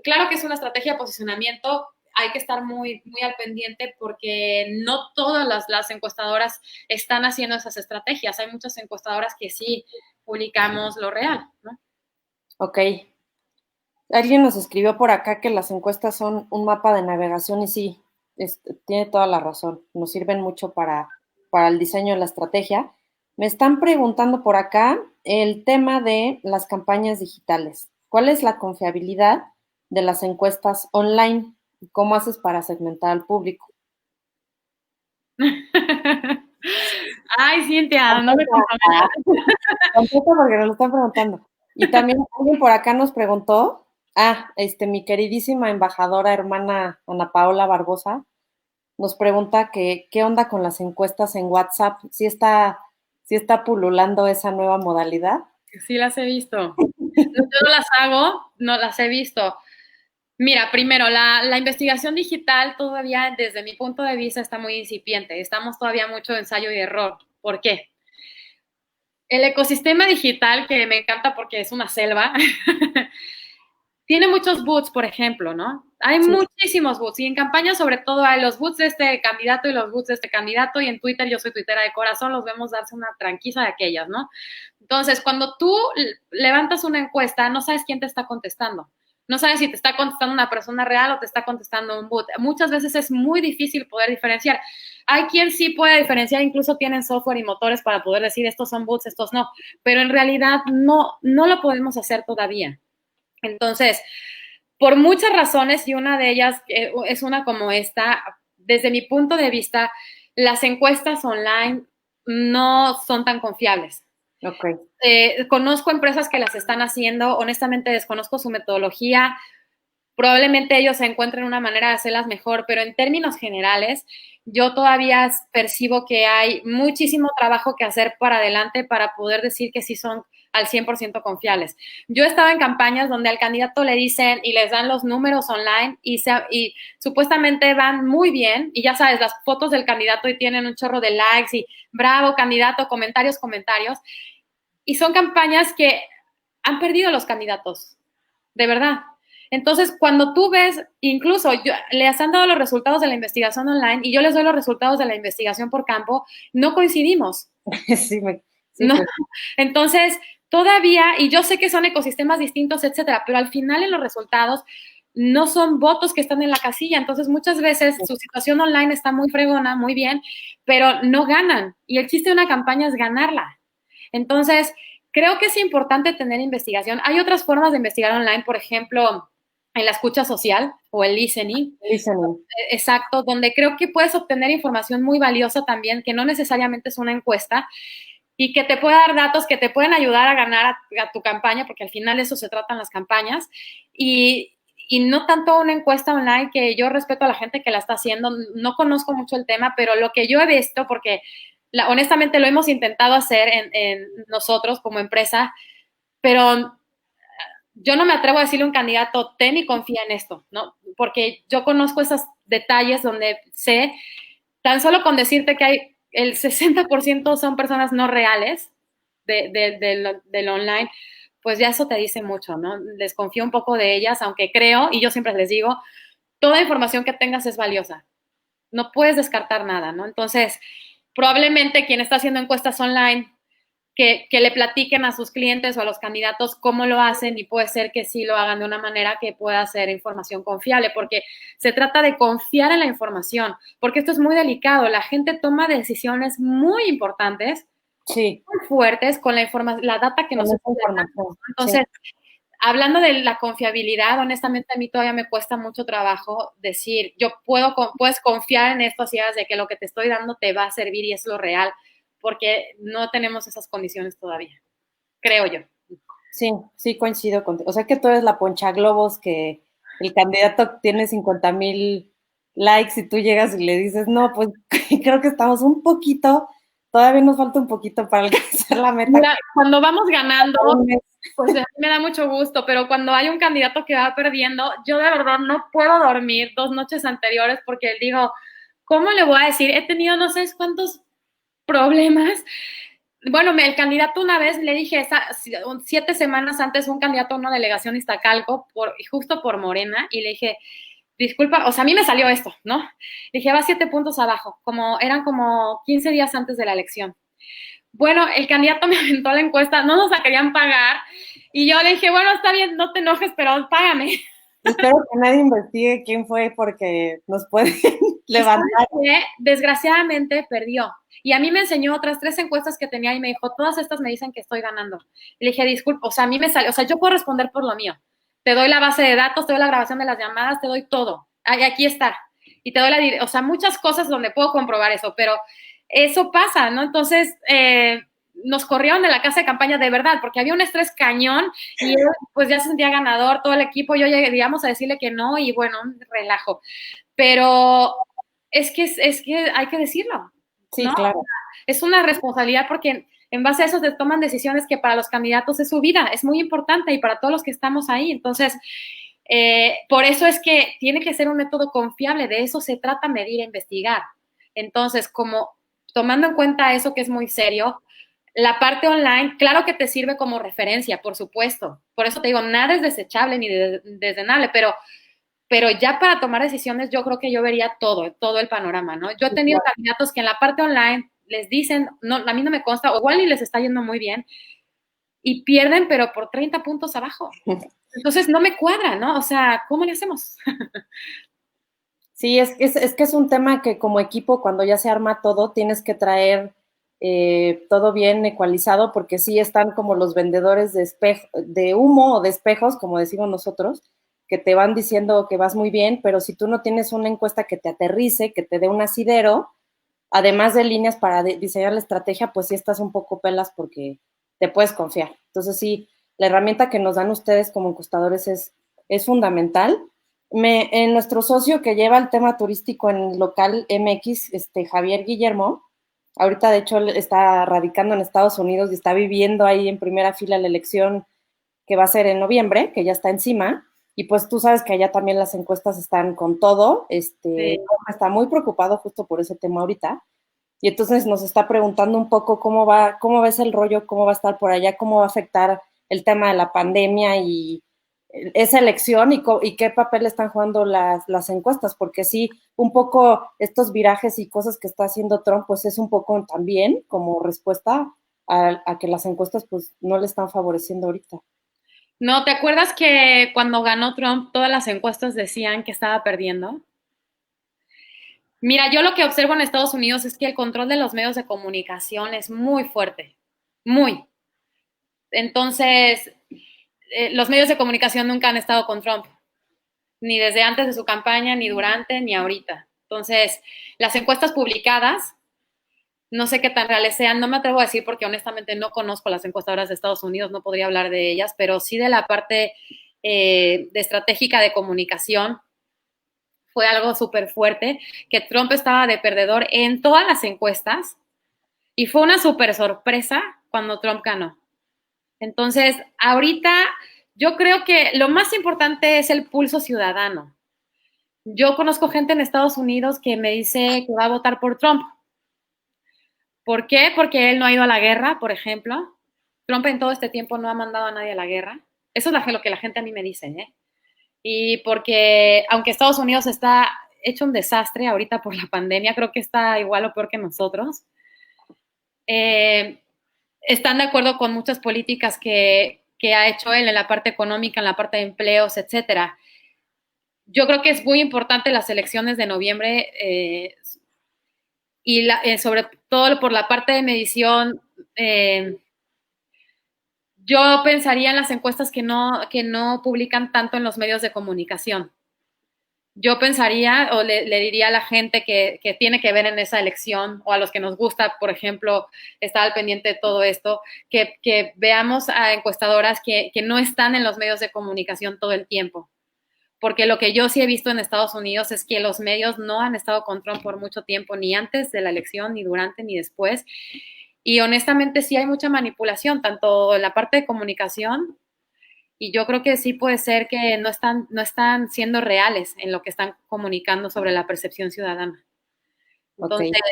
claro que es una estrategia de posicionamiento, hay que estar muy, muy al pendiente porque no todas las encuestadoras están haciendo esas estrategias. Hay muchas encuestadoras que sí publicamos lo real, ¿no? Ok. Alguien nos escribió por acá que las encuestas son un mapa de navegación y sí, tiene toda la razón. Nos sirven mucho para el diseño de la estrategia. Me están preguntando por acá el tema de las campañas digitales. ¿Cuál es la confiabilidad de las encuestas online? ¿Cómo haces para segmentar al público? Ay, Cintia, no me comprometas. Contesta porque nos lo están preguntando. Y también alguien por acá nos preguntó, mi queridísima embajadora hermana Ana Paola Barbosa, nos pregunta que qué onda con las encuestas en WhatsApp, si está pululando esa nueva modalidad. Sí las he visto. Yo no las hago, no las he visto. Mira, primero, la investigación digital todavía, desde mi punto de vista, está muy incipiente. Estamos todavía mucho de ensayo y error. ¿Por qué? El ecosistema digital, que me encanta porque es una selva, tiene muchos bots, por ejemplo, ¿no? Hay muchísimos bots y en campaña sobre todo hay los bots de este candidato y los bots de este candidato y en Twitter, yo soy tuitera de corazón, los vemos darse una tranquiza de aquellas, ¿no? Entonces, cuando tú levantas una encuesta, no sabes quién te está contestando. No sabes si te está contestando una persona real o te está contestando un bot. Muchas veces es muy difícil poder diferenciar. Hay quien sí puede diferenciar, incluso tienen software y motores para poder decir estos son bots, estos no, pero en realidad no lo podemos hacer todavía. Entonces, por muchas razones, y una de ellas es una como esta, desde mi punto de vista, las encuestas online no son tan confiables. Ok. Conozco empresas que las están haciendo, honestamente desconozco su metodología, probablemente ellos se encuentren una manera de hacerlas mejor, pero en términos generales, yo todavía percibo que hay muchísimo trabajo que hacer para adelante para poder decir que sí son al 100% confiables. Yo he estado en campañas donde al candidato le dicen y les dan los números online y supuestamente van muy bien, y ya sabes, las fotos del candidato y tienen un chorro de likes y bravo candidato, comentarios, y son campañas que han perdido los candidatos, de verdad. Entonces, cuando tú ves, incluso les han dado los resultados de la investigación online y yo les doy los resultados de la investigación por campo, no coincidimos. Sí, No. pues. Entonces, todavía, y yo sé que son ecosistemas distintos, etcétera, pero al final en los resultados no son votos que están en la casilla. Entonces, muchas veces su situación online está muy fregona, muy bien, pero no ganan. Y el chiste de una campaña es ganarla. Entonces, creo que es importante tener investigación. Hay otras formas de investigar online, por ejemplo, en la escucha social o el listening. Listening. Exacto, donde creo que puedes obtener información muy valiosa también, que no necesariamente es una encuesta y que te puede dar datos que te pueden ayudar a ganar a tu campaña, porque al final de eso se tratan las campañas. Y no tanto una encuesta online, que yo respeto a la gente que la está haciendo, no conozco mucho el tema, pero lo que yo he visto, porque honestamente lo hemos intentado hacer en nosotros como empresa, pero yo no me atrevo a decirle a un candidato, ten y confía en esto, ¿no? Porque yo conozco esos detalles donde sé, tan solo con decirte que hay el 60% son personas no reales del online, pues ya eso te dice mucho, ¿no? Desconfío un poco de ellas, aunque creo, y yo siempre les digo, toda información que tengas es valiosa. No puedes descartar nada, ¿no? Entonces, probablemente quien está haciendo encuestas online que le platiquen a sus clientes o a los candidatos cómo lo hacen y puede ser que sí lo hagan de una manera que pueda ser información confiable, porque se trata de confiar en la información, porque esto es muy delicado. La gente toma decisiones muy importantes, Sí, muy fuertes con la información, la data que con nosotros esa le damos. información. Sí. Entonces, hablando de la confiabilidad, honestamente a mí todavía me cuesta mucho trabajo decir, puedes confiar en esto, así de que lo que te estoy dando te va a servir y es lo real, porque no tenemos esas condiciones todavía, creo yo. Sí, sí, coincido contigo. O sea que tú eres la ponchaglobos que el candidato tiene 50,000 likes y tú llegas y le dices, no, pues creo que estamos un poquito, todavía nos falta un poquito para alcanzar la meta. Mira, cuando vamos ganando, Un mes. pues a mí me da mucho gusto, pero cuando hay un candidato que va perdiendo, yo de verdad no puedo dormir 2 noches anteriores porque digo, ¿cómo le voy a decir? He tenido no sé cuántos problemas. Bueno, el candidato una vez le dije, 7 semanas antes, un candidato a una delegación Iztacalco, justo por Morena, y le dije, disculpa, o sea, a mí me salió esto, ¿no? Le dije, va 7 puntos abajo, eran como 15 días antes de la elección. Bueno, el candidato me aventó la encuesta, no nos la querían pagar, y yo le dije, bueno, está bien, no te enojes, pero págame. Espero que nadie investigue quién fue porque nos pueden levantar. Desgraciadamente perdió. Y a mí me enseñó otras 3 encuestas que tenía y me dijo, todas estas me dicen que estoy ganando. Y le dije, disculpa, o sea, a mí me sale, o sea, yo puedo responder por lo mío. Te doy la base de datos, te doy la grabación de las llamadas, te doy todo. Aquí está. Y te doy o sea, muchas cosas donde puedo comprobar eso, pero eso pasa, ¿no? Entonces, nos corrieron de la casa de campaña de verdad, porque había un estrés cañón y él, pues ya se sentía ganador, todo el equipo, yo llegué, digamos, a decirle que no y bueno, un relajo. Pero es que hay que decirlo, Sí, ¿no? claro. Es una responsabilidad porque en base a eso se toman decisiones que para los candidatos es su vida, es muy importante y para todos los que estamos ahí. Entonces, por eso es que tiene que ser un método confiable, de eso se trata medir e investigar. Entonces, como tomando en cuenta eso que es muy serio, la parte online, claro que te sirve como referencia, por supuesto. Por eso te digo, nada es desechable ni desdenable, pero ya para tomar decisiones yo creo que yo vería todo el panorama, ¿no? Yo he tenido candidatos que en la parte online les dicen, no, a mí no me consta, o igual y les está yendo muy bien, y pierden, pero por 30 puntos abajo. Entonces no me cuadra, ¿no? O sea, ¿cómo le hacemos? Sí, es que es un tema que como equipo, cuando ya se arma todo, tienes que traer todo bien ecualizado, porque sí están como los vendedores de humo o de espejos, como decimos nosotros, que te van diciendo que vas muy bien, pero si tú no tienes una encuesta que te aterrice, que te dé un asidero, además de líneas para diseñar la estrategia, pues sí estás un poco pelas porque te puedes confiar. Entonces, sí, la herramienta que nos dan ustedes como encuestadores es fundamental. Nuestro socio que lleva el tema turístico en local MX, Javier Guillermo, ahorita de hecho él está radicando en Estados Unidos y está viviendo ahí en primera fila la elección que va a ser en noviembre, que ya está encima, y pues tú sabes que allá también las encuestas están con todo, Sí. está muy preocupado justo por ese tema ahorita, y entonces nos está preguntando un poco cómo ves el rollo, cómo va a estar por allá, cómo va a afectar el tema de la pandemia y esa elección y qué papel están jugando las encuestas, porque sí, un poco estos virajes y cosas que está haciendo Trump, pues es un poco también como respuesta a que las encuestas pues no le están favoreciendo ahorita. No, ¿te acuerdas que cuando ganó Trump todas las encuestas decían que estaba perdiendo? Mira, yo lo que observo en Estados Unidos es que el control de los medios de comunicación es muy fuerte, muy. Entonces, los medios de comunicación nunca han estado con Trump, ni desde antes de su campaña, ni durante, ni ahorita. Entonces, las encuestas publicadas, no sé qué tan reales sean, no me atrevo a decir porque honestamente no conozco las encuestadoras de Estados Unidos, no podría hablar de ellas, pero sí de la parte de estratégica de comunicación. Fue algo súper fuerte, que Trump estaba de perdedor en todas las encuestas y fue una súper sorpresa cuando Trump ganó. Entonces, ahorita yo creo que lo más importante es el pulso ciudadano. Yo conozco gente en Estados Unidos que me dice que va a votar por Trump. ¿Por qué? Porque él no ha ido a la guerra, por ejemplo. Trump en todo este tiempo no ha mandado a nadie a la guerra. Eso es lo que la gente a mí me dice, ¿eh? Y porque, aunque Estados Unidos está hecho un desastre ahorita por la pandemia, creo que está igual o peor que nosotros, están de acuerdo con muchas políticas que ha hecho él en la parte económica, en la parte de empleos, etcétera. Yo creo que es muy importante las elecciones de noviembre y sobre todo por la parte de medición. Yo pensaría en las encuestas que no publican tanto en los medios de comunicación. Yo pensaría o le diría a la gente que tiene que ver en esa elección o a los que nos gusta, por ejemplo, estar al pendiente de todo esto, que veamos a encuestadoras que no están en los medios de comunicación todo el tiempo. Porque lo que yo sí he visto en Estados Unidos es que los medios no han estado con Trump por mucho tiempo, ni antes de la elección, ni durante, ni después. Y honestamente sí hay mucha manipulación, tanto en la parte de comunicación, y yo creo que sí puede ser que no están siendo reales en lo que están comunicando sobre la percepción ciudadana. Entonces, Okay.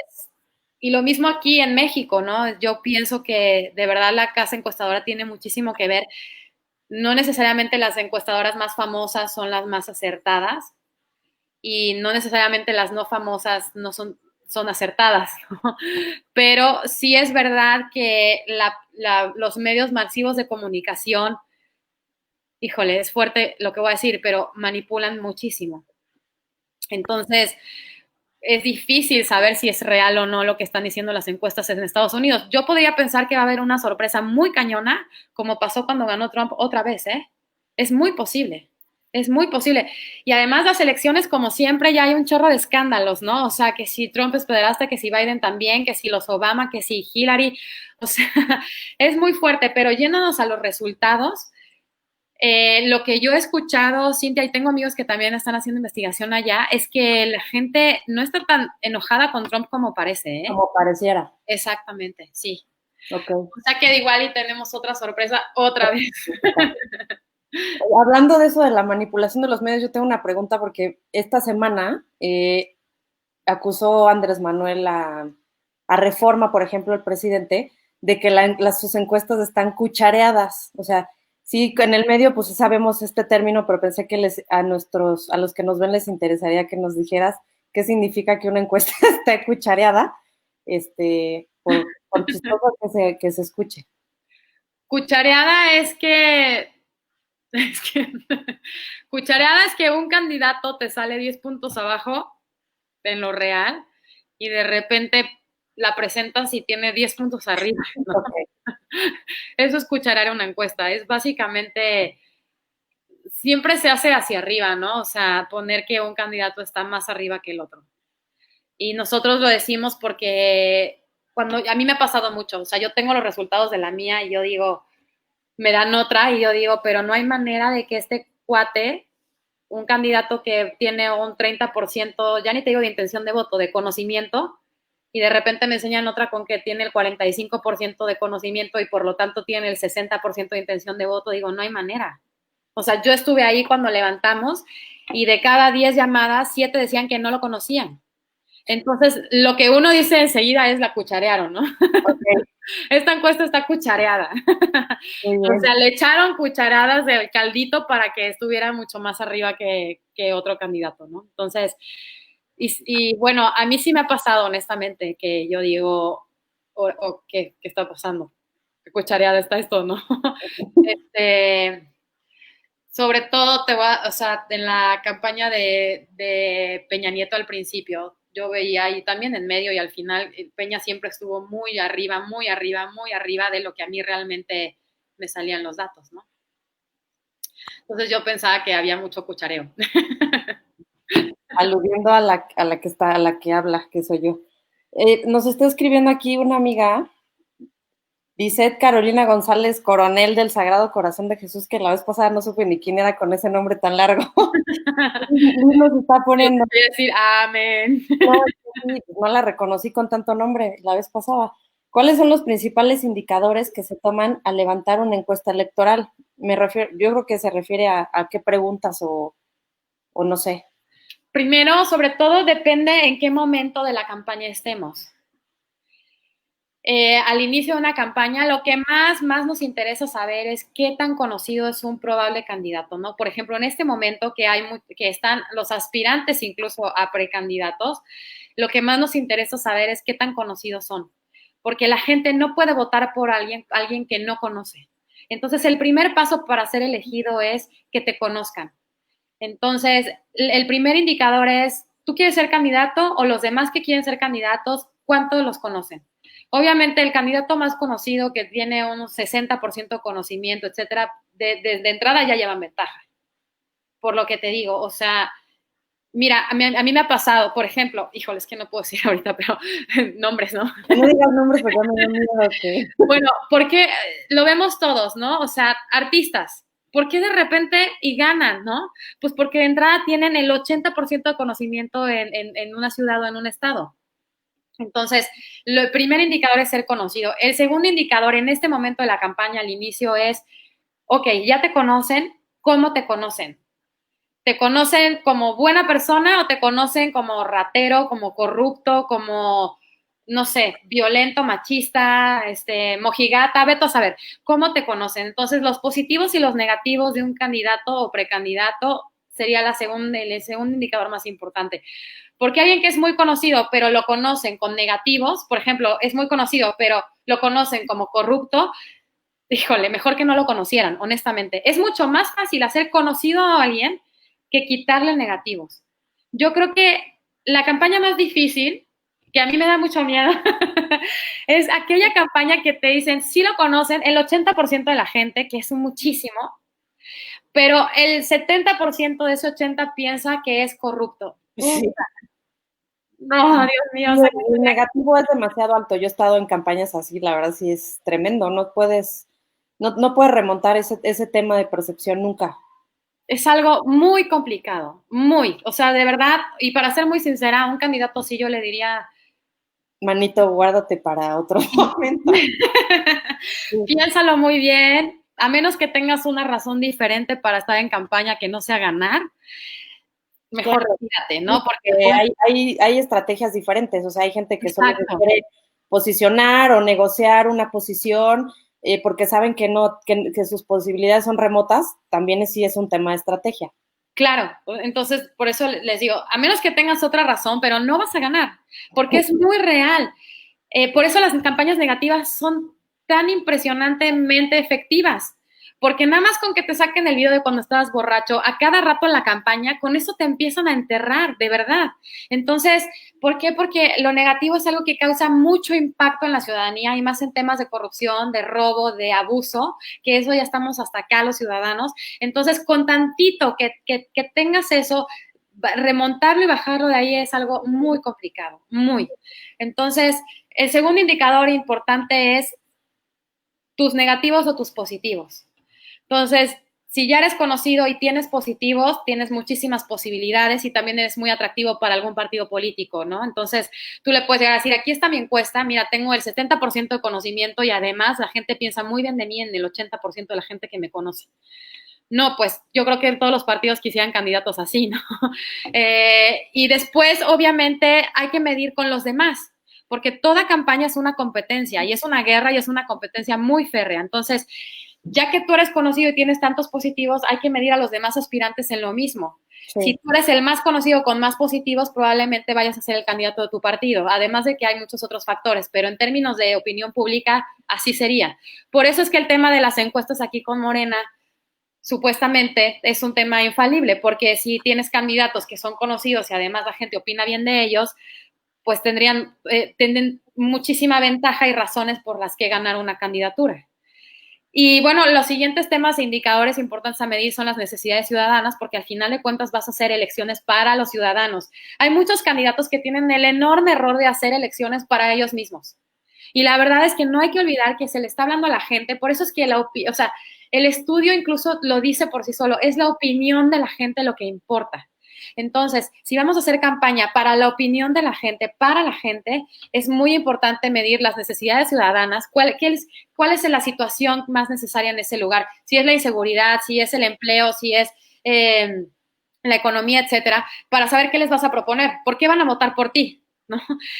y lo mismo aquí en México, ¿no? Yo pienso que de verdad la casa encuestadora tiene muchísimo que ver. No necesariamente las encuestadoras más famosas son las más acertadas y no necesariamente las no famosas no son acertadas, ¿no? Pero sí es verdad que los medios masivos de comunicación, híjole, es fuerte lo que voy a decir, pero manipulan muchísimo. Entonces, es difícil saber si es real o no lo que están diciendo las encuestas en Estados Unidos. Yo podría pensar que va a haber una sorpresa muy cañona, como pasó cuando ganó Trump otra vez, ¿eh? Es muy posible. Es muy posible. Y además las elecciones, como siempre, ya hay un chorro de escándalos, ¿no? O sea, que si Trump es pederasta, que si Biden también, que si los Obama, que si Hillary. O sea, es muy fuerte, pero yéndonos a los resultados, lo que yo he escuchado, Cintia, y tengo amigos que también están haciendo investigación allá, es que la gente no está tan enojada con Trump como parece, ¿eh? Como pareciera. Exactamente, sí. Ok. O sea que igual y tenemos otra sorpresa otra vez. Hablando de eso de la manipulación de los medios, yo tengo una pregunta porque esta semana acusó Andrés Manuel a Reforma, por ejemplo, el presidente, de que sus encuestas están cuchareadas. O sea, sí, en el medio pues sabemos este término, pero pensé que a los que nos ven les interesaría que nos dijeras qué significa que una encuesta esté cuchareada, por chistoso que se escuche. Cuchareada es que, cuchareada es que un candidato te sale 10 puntos abajo en lo real y de repente la presentas y tiene 10 puntos arriba, ¿no? Okay. Eso es cucharear una encuesta, es básicamente, siempre se hace hacia arriba, ¿no? O sea, poner que un candidato está más arriba que el otro. Y nosotros lo decimos porque cuando a mí me ha pasado mucho, o sea, yo tengo los resultados de la mía y yo digo, me dan otra y yo digo, pero no hay manera de que este cuate, un candidato que tiene un 30%, ya ni te digo de intención de voto, de conocimiento, y de repente me enseñan otra con que tiene el 45% de conocimiento y por lo tanto tiene el 60% de intención de voto, digo, no hay manera. O sea, yo estuve ahí cuando levantamos y de cada 10 llamadas, 7 decían que no lo conocían. Entonces, lo que uno dice enseguida es la cucharearon, ¿no? Okay. Esta encuesta está cuchareada. O sea, le echaron cucharadas del caldito para que estuviera mucho más arriba que otro candidato, ¿no? Entonces, y bueno, a mí sí me ha pasado, honestamente, que yo digo, ¿qué está pasando? ¿Qué cuchareada está esto, no? Sobre todo, o sea, en la campaña de Peña Nieto al principio, yo veía ahí también en medio y al final Peña siempre estuvo muy arriba, muy arriba, muy arriba de lo que a mí realmente me salían los datos, ¿no? Entonces yo pensaba que había mucho cuchareo. Aludiendo a la que habla, que soy yo. Nos está escribiendo aquí una amiga, dice Carolina González Coronel del Sagrado Corazón de Jesús, que la vez pasada no supe ni quién era con ese nombre tan largo. Nos está poniendo. Voy a decir amén. No la reconocí con tanto nombre la vez pasada. ¿Cuáles son los principales indicadores que se toman al levantar una encuesta electoral? Yo creo que se refiere a qué preguntas o no sé. Primero, sobre todo, depende en qué momento de la campaña estemos. Al inicio de una campaña, lo que más nos interesa saber es qué tan conocido es un probable candidato, ¿no? Por ejemplo, en este momento que están los aspirantes incluso a precandidatos, lo que más nos interesa saber es qué tan conocidos son, porque la gente no puede votar por alguien que no conoce. Entonces, el primer paso para ser elegido es que te conozcan. Entonces, el primer indicador es, ¿tú quieres ser candidato o los demás que quieren ser candidatos, cuántos los conocen? Obviamente, el candidato más conocido que tiene un 60% de conocimiento, etcétera, de entrada ya llevan ventaja. Por lo que te digo, o sea, mira, a mí me ha pasado, por ejemplo, híjole, es que no puedo decir ahorita, pero nombres, ¿no? No digas nombres porque me da miedo que... Bueno, porque lo vemos todos, ¿no? O sea, artistas. ¿Por qué de repente y ganan, no? Pues porque de entrada tienen el 80% de conocimiento en una ciudad o en un estado. Entonces, el primer indicador es ser conocido. El segundo indicador en este momento de la campaña, al inicio, es, ok, ya te conocen, ¿cómo te conocen? ¿Te conocen como buena persona o te conocen como ratero, como corrupto, como, no sé, violento, machista, mojigata? Vete a saber, ¿cómo te conocen? Entonces, los positivos y los negativos de un candidato o precandidato sería el segundo indicador más importante. Porque alguien que es muy conocido, pero lo conocen con negativos, por ejemplo, es muy conocido, pero lo conocen como corrupto, híjole, mejor que no lo conocieran, honestamente. Es mucho más fácil hacer conocido a alguien que quitarle negativos. Yo creo que la campaña más difícil, que a mí me da mucho miedo, es aquella campaña que te dicen, sí lo conocen, el 80% de la gente, que es muchísimo, pero el 70% de ese 80% piensa que es corrupto. Sí. No, Dios mío. O sea, el negativo es demasiado alto. Yo he estado en campañas así, la verdad sí es tremendo. No puedes remontar ese tema de percepción nunca. Es algo muy complicado, muy, o sea, de verdad, y para ser muy sincera, a un candidato sí yo le diría... Manito, guárdate para otro momento. Piénsalo muy bien, a menos que tengas una razón diferente para estar en campaña que no sea ganar, mejor retírate, ¿no? Porque hay estrategias diferentes, o sea, hay gente que solo quiere posicionar o negociar una posición porque saben que sus posibilidades son remotas, también sí es un tema de estrategia. Claro, entonces por eso les digo, a menos que tengas otra razón, pero no vas a ganar, porque es muy real. Por eso las campañas negativas son tan impresionantemente efectivas, porque nada más con que te saquen el video de cuando estabas borracho, a cada rato en la campaña, con eso te empiezan a enterrar, de verdad. Entonces, ¿por qué? Porque lo negativo es algo que causa mucho impacto en la ciudadanía y más en temas de corrupción, de robo, de abuso, que eso ya estamos hasta acá los ciudadanos. Entonces, con tantito que tengas eso, remontarlo y bajarlo de ahí es algo muy complicado, muy. Entonces, el segundo indicador importante es tus negativos o tus positivos. Entonces, si ya eres conocido y tienes positivos, tienes muchísimas posibilidades y también eres muy atractivo para algún partido político, ¿no? Entonces, tú le puedes llegar a decir, aquí está mi encuesta, mira, tengo el 70% de conocimiento y además la gente piensa muy bien de mí en el 80% de la gente que me conoce. No, pues yo creo que todos los partidos quisieran candidatos así, ¿no? Y después, obviamente, hay que medir con los demás, porque toda campaña es una competencia y es una guerra y es una competencia muy férrea. Entonces, ya que tú eres conocido y tienes tantos positivos, hay que medir a los demás aspirantes en lo mismo. Sí. Si tú eres el más conocido con más positivos, probablemente vayas a ser el candidato de tu partido, además de que hay muchos otros factores, pero en términos de opinión pública, así sería. Por eso es que el tema de las encuestas aquí con Morena supuestamente es un tema infalible, porque si tienes candidatos que son conocidos y además la gente opina bien de ellos, pues tendrían muchísima ventaja y razones por las que ganar una candidatura. Y bueno, los siguientes temas e indicadores importantes a medir son las necesidades ciudadanas, porque al final de cuentas vas a hacer elecciones para los ciudadanos. Hay muchos candidatos que tienen el enorme error de hacer elecciones para ellos mismos. Y la verdad es que no hay que olvidar que se le está hablando a la gente, por eso es que el estudio incluso lo dice por sí solo, es la opinión de la gente lo que importa. Entonces, si vamos a hacer campaña para la opinión de la gente, para la gente, es muy importante medir las necesidades ciudadanas, cuál es la situación más necesaria en ese lugar, si es la inseguridad, si es el empleo, si es la economía, etcétera, para saber qué les vas a proponer, por qué van a votar por ti, ¿no?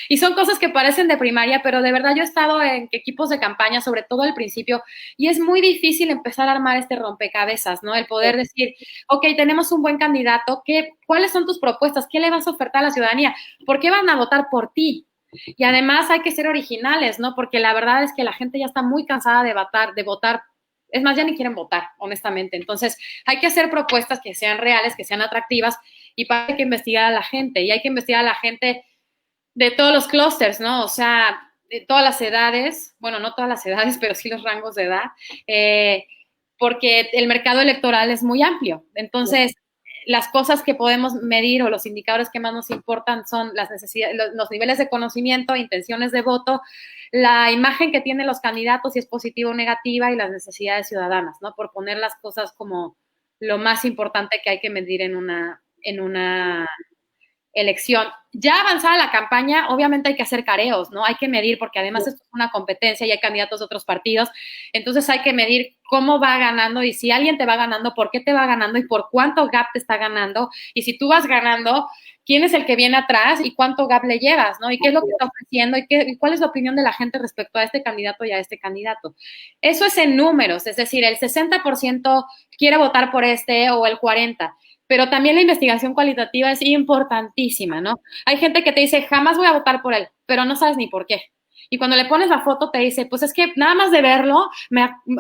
Y son cosas que parecen de primaria, pero de verdad yo he estado en equipos de campaña, sobre todo al principio, y es muy difícil empezar a armar este rompecabezas, ¿no? El poder decir, ok, tenemos un buen candidato, ¿cuáles son tus propuestas? ¿Qué le vas a ofertar a la ciudadanía? ¿Por qué van a votar por ti? Y además hay que ser originales, ¿no? Porque la verdad es que la gente ya está muy cansada de votar. Es más, ya ni quieren votar, honestamente. Entonces, hay que hacer propuestas que sean reales, que sean atractivas, y para hay que investigar a la gente, y hay que investigar a la gente de todos los clústeres, ¿no? O sea, de todas las edades, bueno, no todas las edades, pero sí los rangos de edad, porque el mercado electoral es muy amplio. Entonces, las cosas que podemos medir o los indicadores que más nos importan son las necesidades, los niveles de conocimiento, intenciones de voto, la imagen que tienen los candidatos, si es positiva o negativa, y las necesidades ciudadanas, ¿no? Por poner las cosas como lo más importante que hay que medir en una elección. Ya avanzada la campaña, obviamente hay que hacer careos, ¿no? Hay que medir, porque además esto es una competencia y hay candidatos de otros partidos, entonces hay que medir cómo va ganando y si alguien te va ganando, por qué te va ganando y por cuánto gap te está ganando, y si tú vas ganando, quién es el que viene atrás y cuánto gap le llevas, ¿no? Y qué es lo que está ofreciendo y cuál es la opinión de la gente respecto a este candidato y a este candidato. Eso es en números, es decir, el 60% quiere votar por este o el 40%. Pero también la investigación cualitativa es importantísima, ¿no? Hay gente que te dice, jamás voy a votar por él, pero no sabes ni por qué. Y cuando le pones la foto te dice, pues es que nada más de verlo,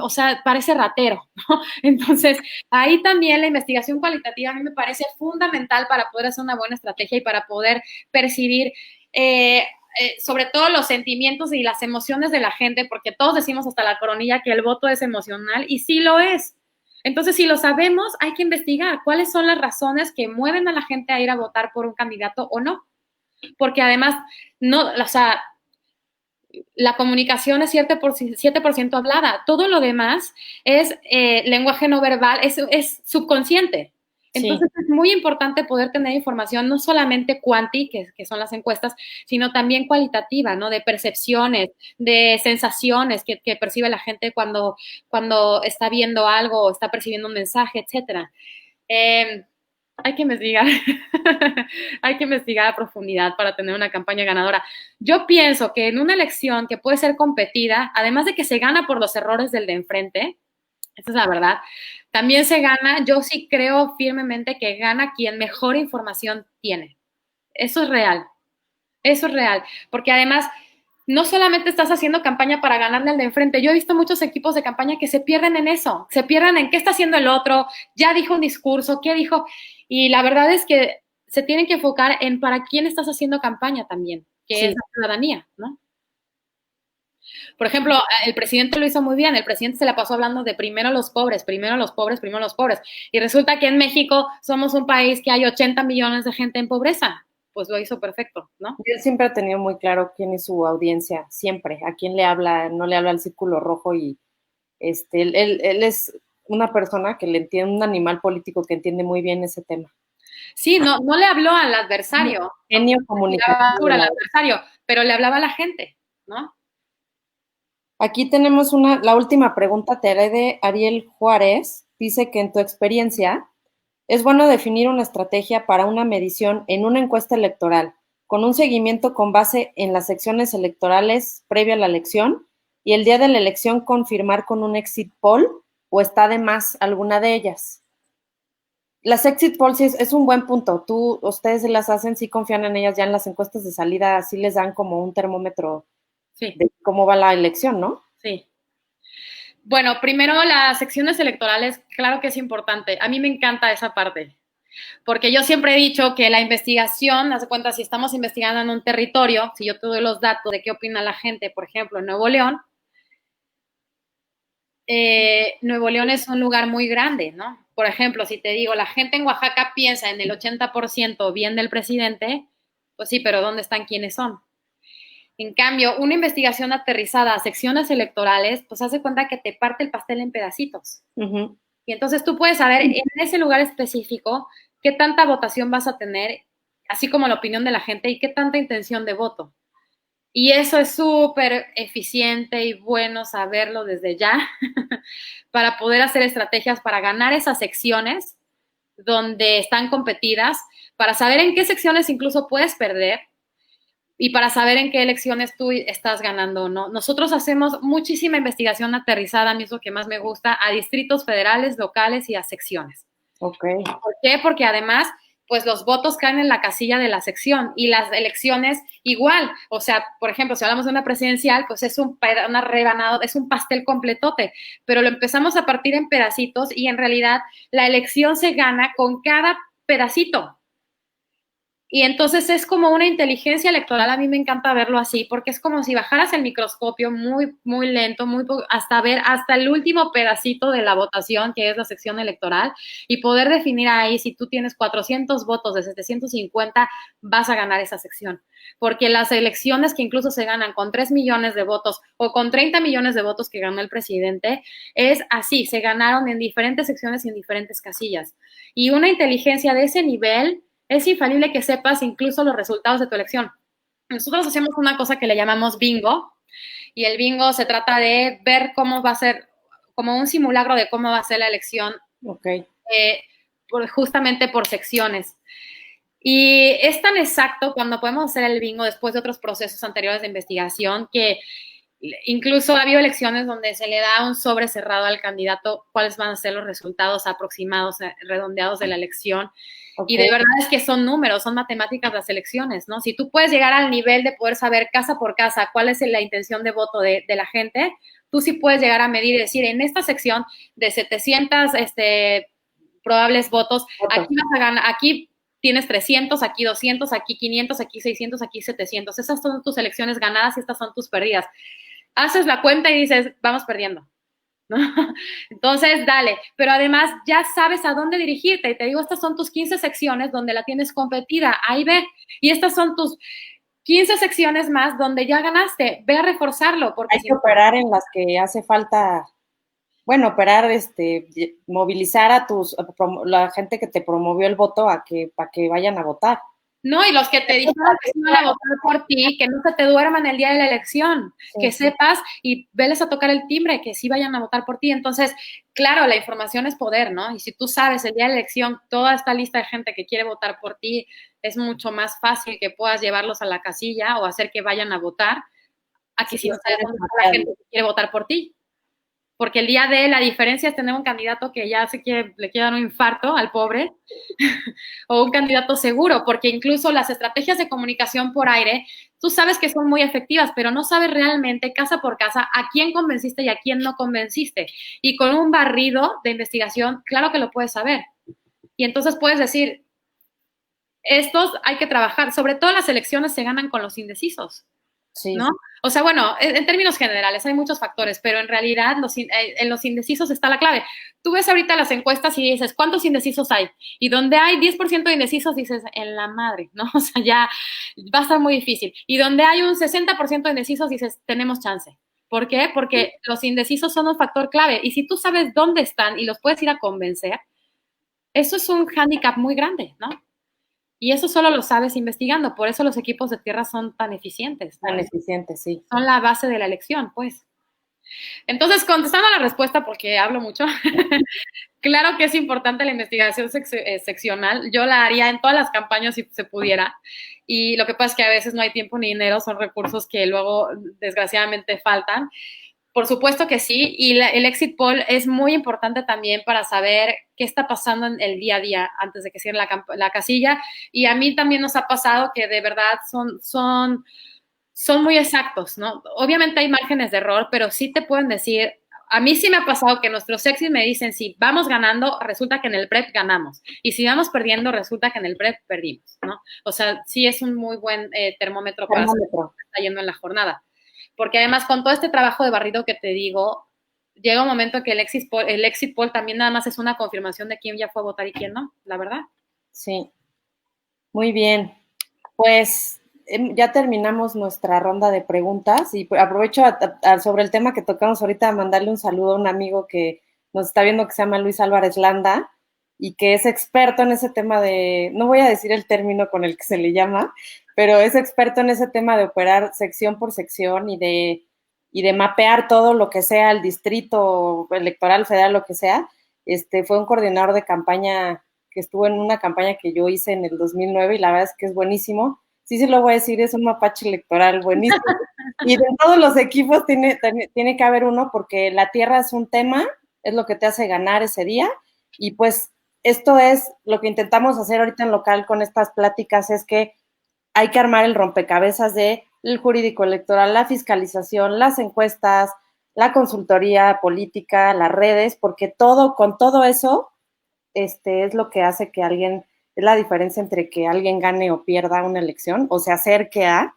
o sea, parece ratero, ¿no? Entonces, ahí también la investigación cualitativa a mí me parece fundamental para poder hacer una buena estrategia y para poder percibir sobre todo los sentimientos y las emociones de la gente, porque todos decimos hasta la coronilla que el voto es emocional, y sí lo es. Entonces, si lo sabemos, hay que investigar cuáles son las razones que mueven a la gente a ir a votar por un candidato o no. Porque además, no, o sea, la comunicación es 7% hablada. Todo lo demás es lenguaje no verbal, es subconsciente. Entonces, sí, es muy importante poder tener información no solamente cuanti, que son las encuestas, sino también cualitativa, ¿no? De percepciones, de sensaciones que percibe la gente cuando está viendo algo o está percibiendo un mensaje, etcétera. Hay que investigar, hay que investigar a profundidad para tener una campaña ganadora. Yo pienso que en una elección que puede ser competida, además de que se gana por los errores del de enfrente, esa es la verdad, también se gana, yo sí creo firmemente que gana quien mejor información tiene. Eso es real, porque además no solamente estás haciendo campaña para ganarle al de enfrente. Yo he visto muchos equipos de campaña que se pierden en eso, se pierden en qué está haciendo el otro, ya dijo un discurso, qué dijo, y la verdad es que se tienen que enfocar en para quién estás haciendo campaña también, que sí, es la ciudadanía, ¿no? Por ejemplo, el presidente lo hizo muy bien. El presidente se la pasó hablando de primero los pobres, primero los pobres, primero los pobres. Y resulta que en México somos un país que hay 80 millones de gente en pobreza. Pues lo hizo perfecto, ¿no? Y él siempre ha tenido muy claro quién es su audiencia, siempre, a quién le habla, no le habla al círculo rojo y él es una persona que le entiende, un animal político que entiende muy bien ese tema. Sí, no le habló al adversario, Genio comunicativo. al adversario, pero le hablaba a la gente, ¿no? Aquí tenemos la última pregunta, te haré de Ariel Juárez. Dice que en tu experiencia, es bueno definir una estrategia para una medición en una encuesta electoral, con un seguimiento con base en las secciones electorales previa a la elección y el día de la elección confirmar con un exit poll o está de más alguna de ellas. Las exit polls sí es un buen punto. Ustedes las hacen, sí confían en ellas ya en las encuestas de salida, sí les dan como un termómetro Sí. de cómo va la elección, ¿no? Sí. Bueno, primero las secciones electorales, claro que es importante. A mí me encanta esa parte, porque yo siempre he dicho que la investigación, haz de cuenta, si estamos investigando en un territorio, si yo te doy los datos de qué opina la gente, por ejemplo, en Nuevo León es un lugar muy grande, ¿no? Por ejemplo, si te digo, la gente en Oaxaca piensa en el 80% bien del presidente, pues sí, pero ¿dónde están quiénes son? En cambio, una investigación aterrizada a secciones electorales, pues hace cuenta que te parte el pastel en pedacitos. Uh-huh. Y entonces tú puedes saber en ese lugar específico qué tanta votación vas a tener, así como la opinión de la gente y qué tanta intención de voto. Y eso es súper eficiente y bueno saberlo desde ya para poder hacer estrategias para ganar esas secciones donde están competidas, para saber en qué secciones incluso puedes perder y para saber en qué elecciones tú estás ganando o no. Nosotros hacemos muchísima investigación aterrizada, a mí es lo que más me gusta, a distritos federales, locales y a secciones. Ok. ¿Por qué? Porque además, pues los votos caen en la casilla de la sección y las elecciones igual. O sea, por ejemplo, si hablamos de una presidencial, pues es una rebanada, es un pastel completote, pero lo empezamos a partir en pedacitos y en realidad la elección se gana con cada pedacito. Y entonces es como una inteligencia electoral, a mí me encanta verlo así, porque es como si bajaras el microscopio muy, muy lento, hasta ver hasta el último pedacito de la votación, que es la sección electoral, y poder definir ahí, si tú tienes 400 votos de 750, vas a ganar esa sección. Porque las elecciones que incluso se ganan con 3 millones de votos o con 30 millones de votos que ganó el presidente, es así, se ganaron en diferentes secciones y en diferentes casillas. Y una inteligencia de ese nivel es infalible que sepas incluso los resultados de tu elección. Nosotros hacemos una cosa que le llamamos bingo, y el bingo se trata de ver cómo va a ser, como un simulacro de cómo va a ser la elección, Okay. Justamente por secciones. Y es tan exacto cuando podemos hacer el bingo después de otros procesos anteriores de investigación que incluso ha habido elecciones donde se le da un sobre cerrado al candidato cuáles van a ser los resultados aproximados, redondeados de la elección. Okay. Y de verdad es que son números, son matemáticas las elecciones, ¿no? Si tú puedes llegar al nivel de poder saber casa por casa cuál es la intención de voto de la gente, tú sí puedes llegar a medir y decir, en esta sección de 700 probables votos, aquí vas a ganar, aquí tienes 300, aquí 200, aquí 500, aquí 600, aquí 700. Esas son tus elecciones ganadas y estas son tus perdidas. Haces la cuenta y dices, vamos perdiendo, ¿no? Entonces, dale. Pero además ya sabes a dónde dirigirte. Y te digo, estas son tus 15 secciones donde la tienes competida. Ahí ve. Y estas son tus 15 secciones más donde ya ganaste. Ve a reforzarlo. Porque hay que operar en las que hace falta, bueno, operar, movilizar a la gente que te promovió el voto para que vayan a votar. No, y los que te dijeron que iban a votar por ti, que no se te duerman el día de la elección, sí, que sepas y veles a tocar el timbre, que sí vayan a votar por ti. Entonces, claro, la información es poder, ¿no? Y si tú sabes el día de la elección toda esta lista de gente que quiere votar por ti, es mucho más fácil que puedas llevarlos a la casilla o hacer que vayan a votar, a que si no sabes dónde está la gente que quiere votar por ti. Porque el día de la diferencia es tener un candidato que ya le quiere dar un infarto al pobre o un candidato seguro, porque incluso las estrategias de comunicación por aire, tú sabes que son muy efectivas, pero no sabes realmente casa por casa a quién convenciste y a quién no convenciste. Y con un barrido de investigación, claro que lo puedes saber. Y entonces puedes decir, estos hay que trabajar, sobre todo las elecciones se ganan con los indecisos. Sí. ¿no? O sea, bueno, en términos generales hay muchos factores, pero en realidad en los indecisos está la clave. Tú ves ahorita las encuestas y dices, ¿cuántos indecisos hay? Y donde hay 10% de indecisos dices, en la madre, ¿no? O sea, ya va a estar muy difícil. Y donde hay un 60% de indecisos dices, tenemos chance. ¿Por qué? Porque los indecisos son un factor clave. Y si tú sabes dónde están y los puedes ir a convencer, eso es un hándicap muy grande, ¿no? Y eso solo lo sabes investigando. Por eso los equipos de tierra son tan eficientes, ¿no? Tan eficiente, sí. Son la base de la elección, pues. Entonces, contestando a la respuesta, porque hablo mucho, claro que es importante la investigación seccional. Yo la haría en todas las campañas si se pudiera. Y lo que pasa es que a veces no hay tiempo ni dinero, son recursos que luego desgraciadamente faltan. Por supuesto que sí, y el exit poll es muy importante también para saber qué está pasando en el día a día antes de que cierre la casilla. Y a mí también nos ha pasado que de verdad son muy exactos, ¿no? Obviamente hay márgenes de error, pero sí te pueden decir, a mí sí me ha pasado que nuestros exits me dicen, si vamos ganando, resulta que en el prep ganamos, y si vamos perdiendo, resulta que en el prep perdimos, ¿no? O sea, sí es un muy buen termómetro para saber cómo está yendo en la jornada. Porque además con todo este trabajo de barrido que te digo, llega un momento que el exit poll también nada más es una confirmación de quién ya fue a votar y quién no, la verdad. Sí, muy bien. Pues ya terminamos nuestra ronda de preguntas y aprovecho sobre el tema que tocamos ahorita a mandarle un saludo a un amigo que nos está viendo que se llama Luis Álvarez Landa y que es experto en ese tema de, no voy a decir el término con el que se le llama, pero es experto en ese tema de operar sección por sección y de mapear todo lo que sea el distrito electoral, federal, lo que sea. Fue un coordinador de campaña que estuvo en una campaña que yo hice en el 2009 y la verdad es que es buenísimo. Sí, sí lo voy a decir, es un mapache electoral buenísimo. Y de todos los equipos tiene que haber uno porque la tierra es un tema, es lo que te hace ganar ese día. Y pues esto es lo que intentamos hacer ahorita en local con estas pláticas, es que hay que armar el rompecabezas de el jurídico electoral, la fiscalización, las encuestas, la consultoría política, las redes, porque con todo eso es lo que hace que alguien, es la diferencia entre que alguien gane o pierda una elección o se acerque a,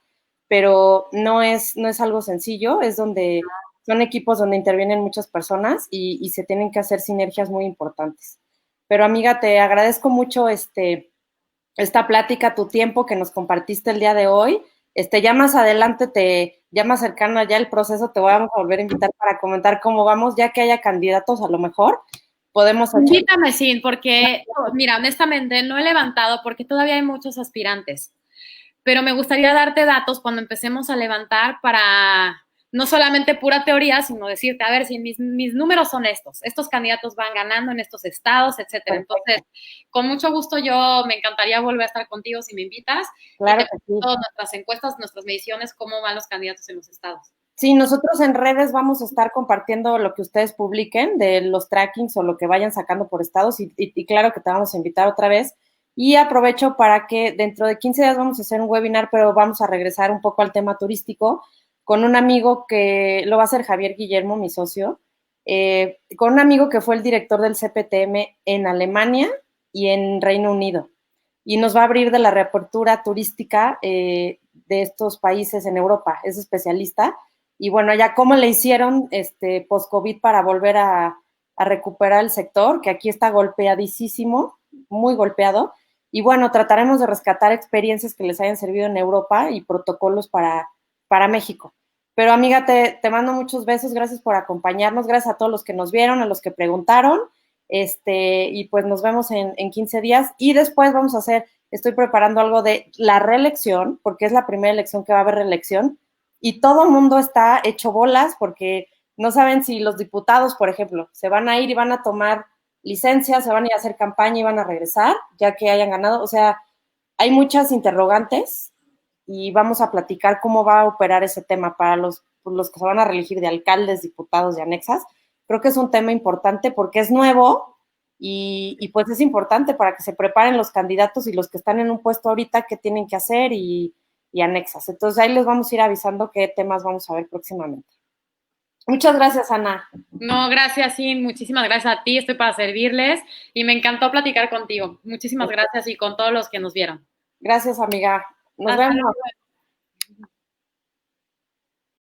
pero no es algo sencillo, es donde son equipos donde intervienen muchas personas y se tienen que hacer sinergias muy importantes. Pero amiga, te agradezco mucho esta plática, tu tiempo que nos compartiste el día de hoy. Ya más adelante, ya más cercano ya el proceso, te vamos a volver a invitar para comentar cómo vamos, ya que haya candidatos a lo mejor podemos hacer. Invítame, sí, porque, mira, honestamente no he levantado porque todavía hay muchos aspirantes, pero me gustaría darte datos cuando empecemos a levantar para no solamente pura teoría, sino decirte, a ver, si mis números son estos candidatos van ganando en estos estados, etcétera. Entonces, con mucho gusto yo me encantaría volver a estar contigo si me invitas. Claro y te que sí. todas nuestras encuestas, nuestras mediciones, cómo van los candidatos en los estados. Sí, nosotros en redes vamos a estar compartiendo lo que ustedes publiquen de los trackings o lo que vayan sacando por estados y claro que te vamos a invitar otra vez. Y aprovecho para que dentro de 15 días vamos a hacer un webinar, pero vamos a regresar un poco al tema turístico con un amigo que lo va a hacer Javier Guillermo, mi socio, con un amigo que fue el director del CPTM en Alemania y en Reino Unido. Y nos va a abrir de la reapertura turística de estos países en Europa. Es especialista. Y bueno, ya cómo le hicieron post-COVID para volver a recuperar el sector, que aquí está golpeadísimo, muy golpeado. Y bueno, trataremos de rescatar experiencias que les hayan servido en Europa y protocolos para México. Pero amiga, te mando muchos besos, gracias por acompañarnos, gracias a todos los que nos vieron, a los que preguntaron, y pues nos vemos en 15 días. Y después vamos a estoy preparando algo de la reelección, porque es la primera elección que va a haber reelección, y todo el mundo está hecho bolas porque no saben si los diputados, por ejemplo, se van a ir y van a tomar licencia, se van a ir a hacer campaña y van a regresar, ya que hayan ganado. O sea, hay muchas interrogantes y vamos a platicar cómo va a operar ese tema para los que se van a reelegir de alcaldes, diputados y anexas. Creo que es un tema importante porque es nuevo y pues es importante para que se preparen los candidatos y los que están en un puesto ahorita qué tienen que hacer y anexas. Entonces ahí les vamos a ir avisando qué temas vamos a ver próximamente. Muchas gracias, Ana. No, gracias, Sin. Muchísimas gracias a ti. Estoy para servirles y me encantó platicar contigo. Muchísimas gracias y con todos los que nos vieron. Gracias, amiga. Nos vemos.